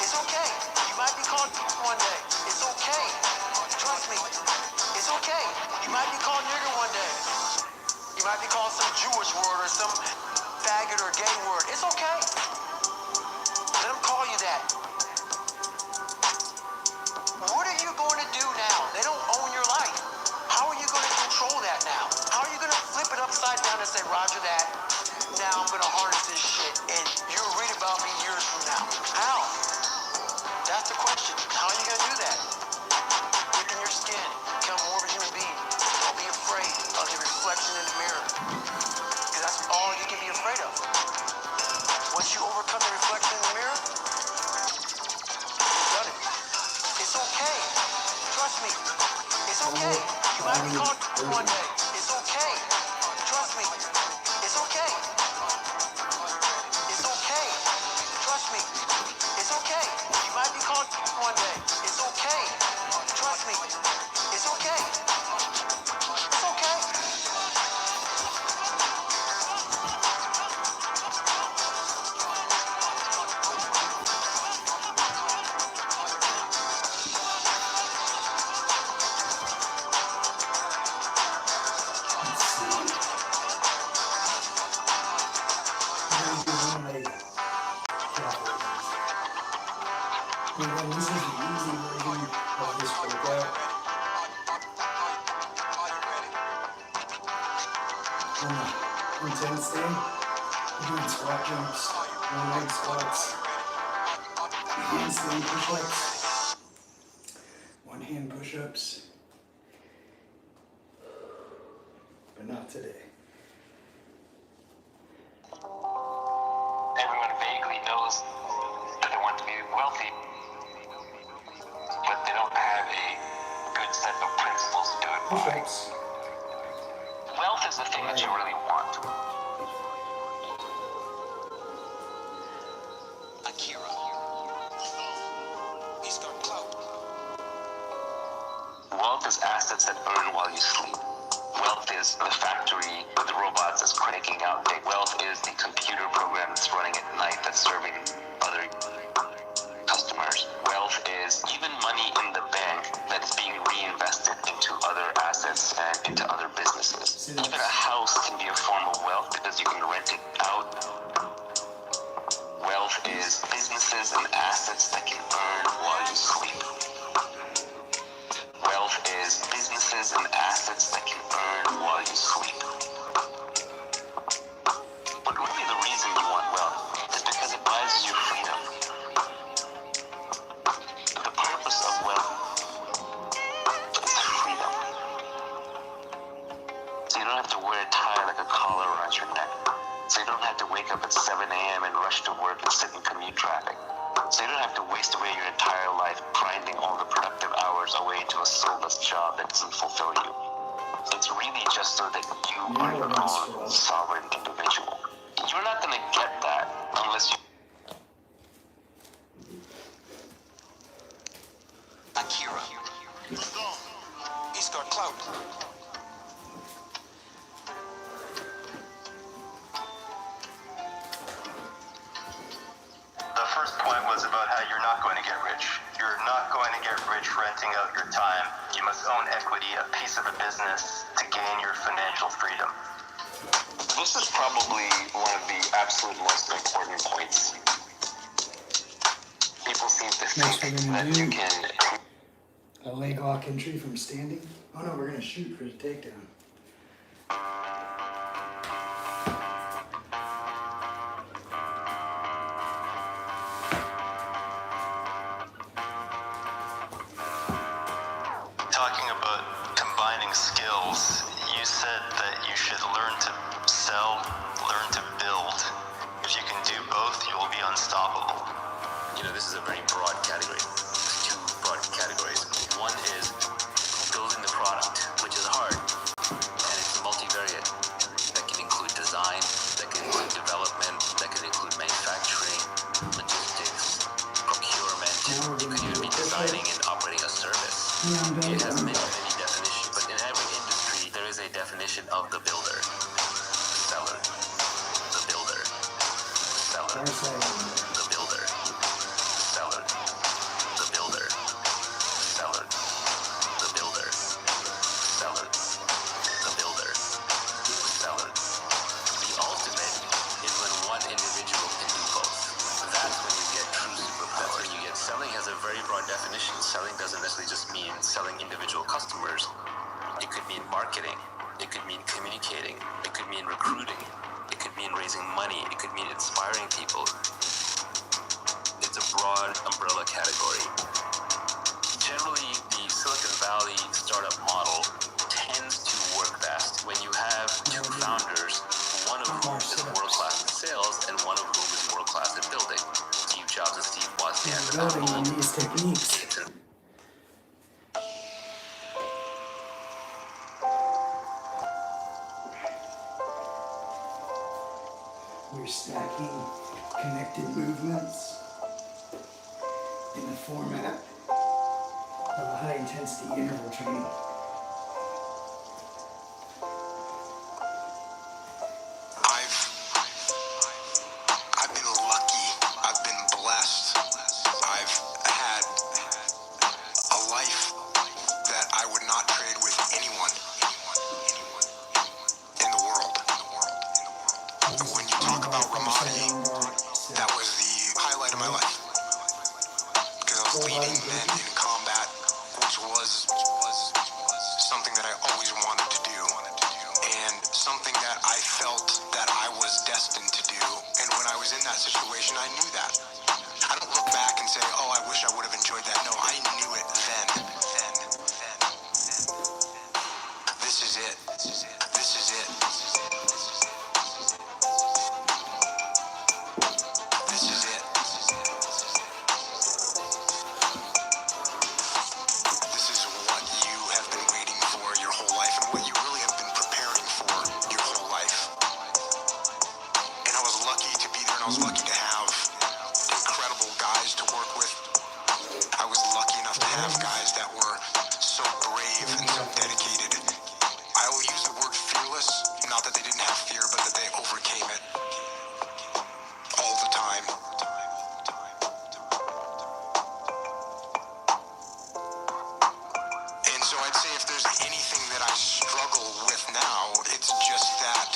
It's okay. You might be called one day. It's okay. Trust me. It's okay. You might be called nigger one day. You might be called some Jewish word or some faggot or gay word. It's okay. Let them call you that. What are you going to do now? They don't own your life. How are you going to control that now? How are you going to flip it upside down and say, Roger that, now I'm going to harness this shit and you'll read about me years from now? How? That's the question. How are you going to do that? Thicken your skin. Become more of a human being. Don't be afraid of the reflection in the mirror. Because that's all you can be afraid of. Once you overcome the reflection in the mirror, you've done it. It's okay. Trust me. It's okay. You might be called one day. It's okay. Trust me. It's okay. It's okay. Trust me. It's okay. You might be called one day. It's okay. Trust me. It's okay. It's okay. Let's see. We're gonna do one leg carefully. And then this is the easy version of this workout. On the intense day, we're doing squat jumps, one leg squats. Handstand push-ups. One hand push-ups. But not today. Everyone vaguely knows that they want to be wealthy, but they don't have a good set of principles to do it by. Push-ups. Wealth is the thing that you really want. Akira. He's got clout. Wealth is assets that earn while you sleep. Wealth is the factory with the robots that's cranking out data. Wealth is the computer program that's running at night that's serving other customers. Wealth is even money in the bank that is being reinvested into other assets and into other businesses. Even a house can be a form of wealth because you can rent it out. Wealth is businesses and assets that can earn while you sleep. Wealth is businesses and assets that can earn while you sleep. But really the reason you want wealth is because it buys you freedom. The purpose of wealth is freedom. So you don't have to wear a tie like a collar around your neck. So you don't have to wake up at 7 a.m. and rush to work and sit in commute traffic. So you don't have to waste away your entire life grinding all the productive hours away into a soulless job that doesn't fulfill you. It's really just so that you are your own sovereign individual. You're not going to get that unless you... Akira. He's got clout. The first point was about how you're not going to get rich. You're not going to get rich renting out your time. You must own equity, a piece of a business, to gain your financial freedom. This is probably one of the absolute most important points. People seem to Next think we're gonna that you do can... a leg lock entry from standing. Oh no, we're gonna shoot for the takedown. Talking about combining skills, you said that you should learn to sell, learn to build. If you can do both, you will be unstoppable. You know, this is a very broad category. Two broad categories. One is building the product, which is hard, and it's multivariate. That can include design, that can include development, that can include manufacturing, logistics, procurement. You could even be designing and operating a service. It has many, many definitions, but in every industry, there is a definition of the builder, the seller, the builder, the seller, the builder, the seller, the builder, the seller, the builder, the seller, the builder, the seller. The ultimate is when one individual can do both. That's when you get true superpower. That's when you get selling has a very broad definition. Selling doesn't necessarily just mean selling individual customers. It could mean marketing. It could mean communicating. It could mean recruiting. It could mean raising money. It could mean inspiring people. It's a broad umbrella category. Generally, the Silicon Valley startup model tends to work best when you have two founders, one of whom is world-class in sales and one of whom is world-class at building. Steve Jobs and Steve Wozniak of Building on Apple. these techniques. We're stacking connected movements in the format of a high-intensity interval training. I've been lucky. I've been blessed. I've had a life that I would not trade with anyone in the world. When you talk about Ramadi, that was the highlight of my life. Because I was leading men in combat, which was something that I always wanted to do. And something that I felt that I was destined to do. And when I was in that situation, I knew that. I don't look back and say, oh, enjoyed that. No, I knew it then. This is it. This is it. This is it. This is it. This is what you have been waiting for your whole life and what you really have been preparing for your whole life. And I was lucky to be there, and I was lucky to have incredible guys to work with. I was lucky enough to have guys that were so brave and so dedicated. I will use the word fearless, not that they didn't have fear, but that they overcame it all the time. And so I'd say if there's anything that I struggle with now, it's just that.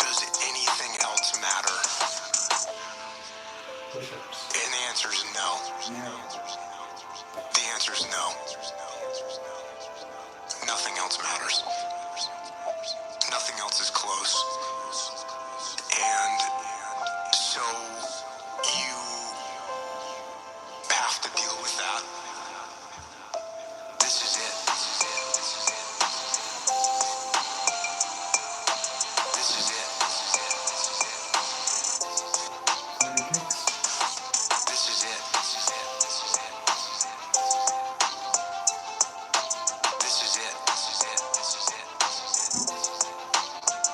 Does anything else matter? Push-ups. And the answer is no. The answer is no. Nothing else matters. Nothing else is close. And so you have to deal with that. This is it. This is it. This is it. This is it.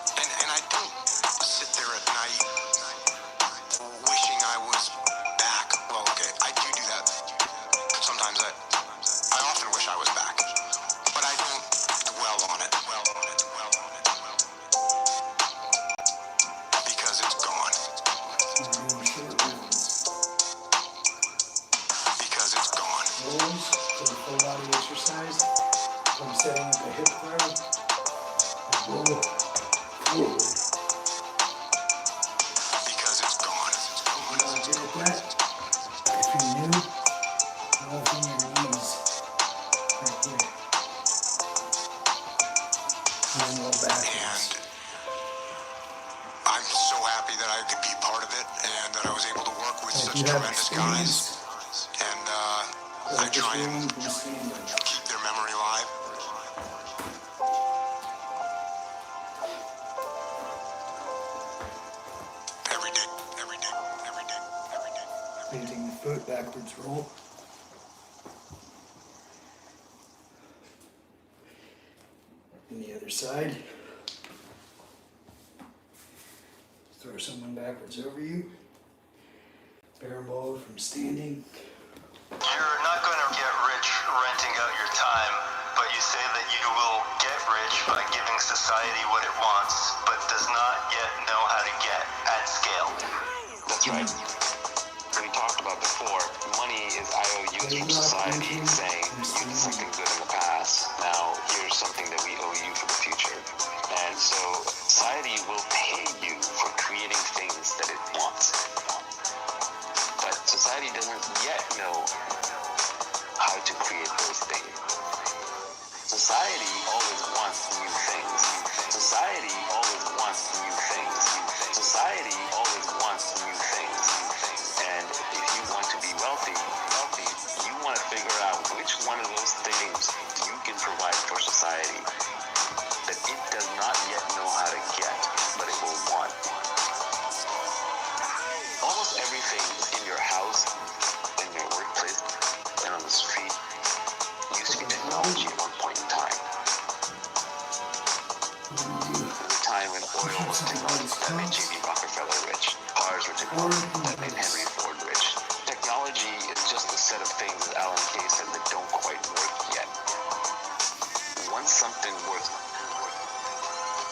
And I don't sit there at night wishing I was back. Well, okay, I do that. Sometimes I often wish I was back. But I don't dwell on it. Because it's gone. Because it's gone. Rolls to the full body exercise. So I'm setting up a hip thrust. Roll forward. Because it's gone. You're not good at that. If you're new, roll from your knees. Right here. And then roll backwards. And I'm so happy that I could be part of it and that I was able to work with If such you have tremendous experience, guys. And I try and keep their memory alive. Every day, every day, every day, every day. Planting the foot, backwards roll. And the other side. Throw someone backwards over you. Barrel roll from standing. You're not going to get rich renting out your time, but you say that you will get rich by giving society what it wants, but does not yet know how to get at scale. That's right. We talked about before, money is IOUs from society saying you did something good in the past, now here's something that we owe you for the future. And so society will pay you for creating things that it wants. But society doesn't yet know how to create those things. Society always wants new things. Society always wants new things. Society always wants new things. And if you want to be wealthy, you want to figure out which one of those things you can provide for society that it does not yet know how to get, but it will want. Almost everything in your house, in your workplace, and on the street used to be technology at one point in time. There was a time when oil was technology that made J.B. Rockefeller rich. Cars were technology that made Henry Ford rich. Technology is just a set of things, as Alan Kay said, that don't quite work yet. Once something works,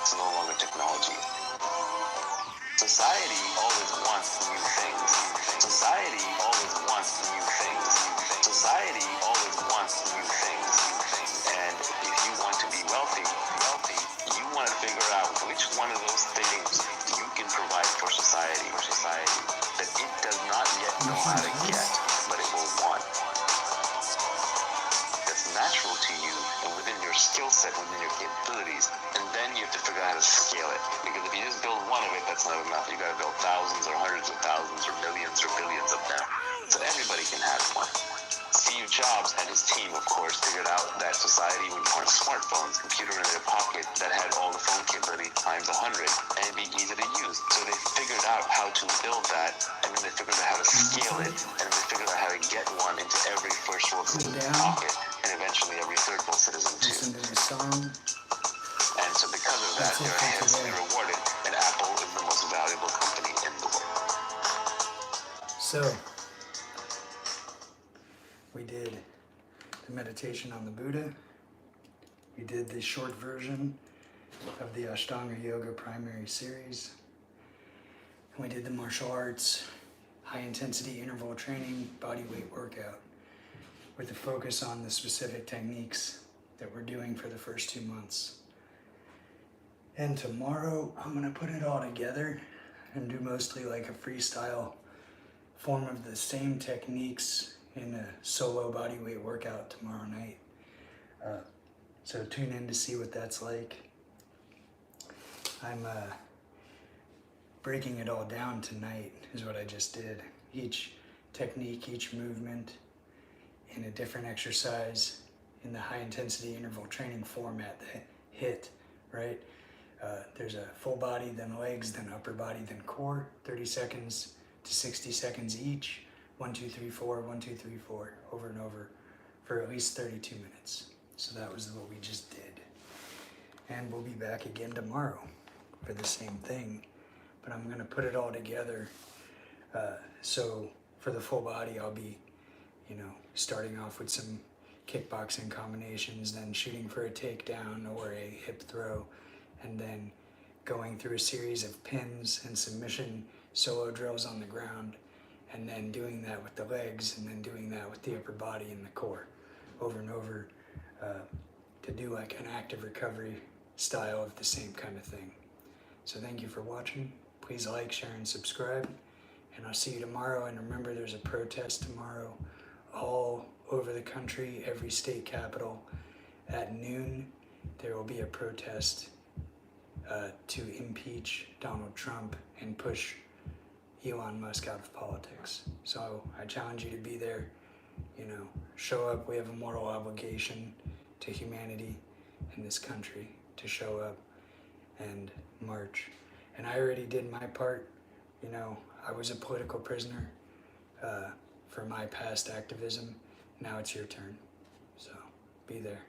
it's no longer technology. Society always wants new things. Society always wants new things. Society always wants new things. And if you want to be wealthy, you want to figure out which one of those things you can provide for society that it does not yet know how to get, but it will want. That's natural to you and within your skill set, within your capabilities, and then you have to figure out how to scale it. Because if you just build one of it, that's not enough. You got to build thousands or hundreds hundreds of thousands or millions or billions of them. So everybody can have one. Steve Jobs and his team, of course, figured out that society would want smartphones, computer in their pocket that had all the phone capability times 100 and it'd be easy to use. So they figured out how to build that, and then they figured out how to scale it, and then they figured out how to get one into every first world citizen's pocket, and eventually every third world citizen too. Listen to the song. And so because of that, they're handsomely rewarded, and Apple is the most valuable company in the world. So, we did the meditation on the Buddha. We did the short version of the Ashtanga Yoga primary series. And we did the martial arts, high intensity interval training, body weight workout with a focus on the specific techniques that we're doing for the first 2 months. And tomorrow I'm gonna put it all together and do mostly like a freestyle form of the same techniques in a solo body weight workout tomorrow night. So tune in to see what that's like. I'm breaking it all down tonight is what I just did. Each technique, each movement in a different exercise in the high intensity interval training format, the HIIT, right? There's a full body, then legs, then upper body, then core, 30 seconds to 60 seconds each. 1, 2, 3, 4, 1, 2, 3, 4, over and over for at least 32 minutes. So that was what we just did. And we'll be back again tomorrow for the same thing. But I'm gonna put it all together. So for the full body, I'll be, starting off with some kickboxing combinations, then shooting for a takedown or a hip throw, and then going through a series of pins and submission solo drills on the ground, and then doing that with the legs, and then doing that with the upper body and the core over and over to do like an active recovery style of the same kind of thing. So thank you for watching. Please like, share, and subscribe. And I'll see you tomorrow. And remember, there's a protest tomorrow all over the country, every state capital. At noon, there will be a protest to impeach Donald Trump and push Elon Musk out of politics. So I challenge you to be there, show up. We have a moral obligation to humanity in this country to show up and march. And I already did my part. I was a political prisoner for my past activism. Now it's your turn. So be there.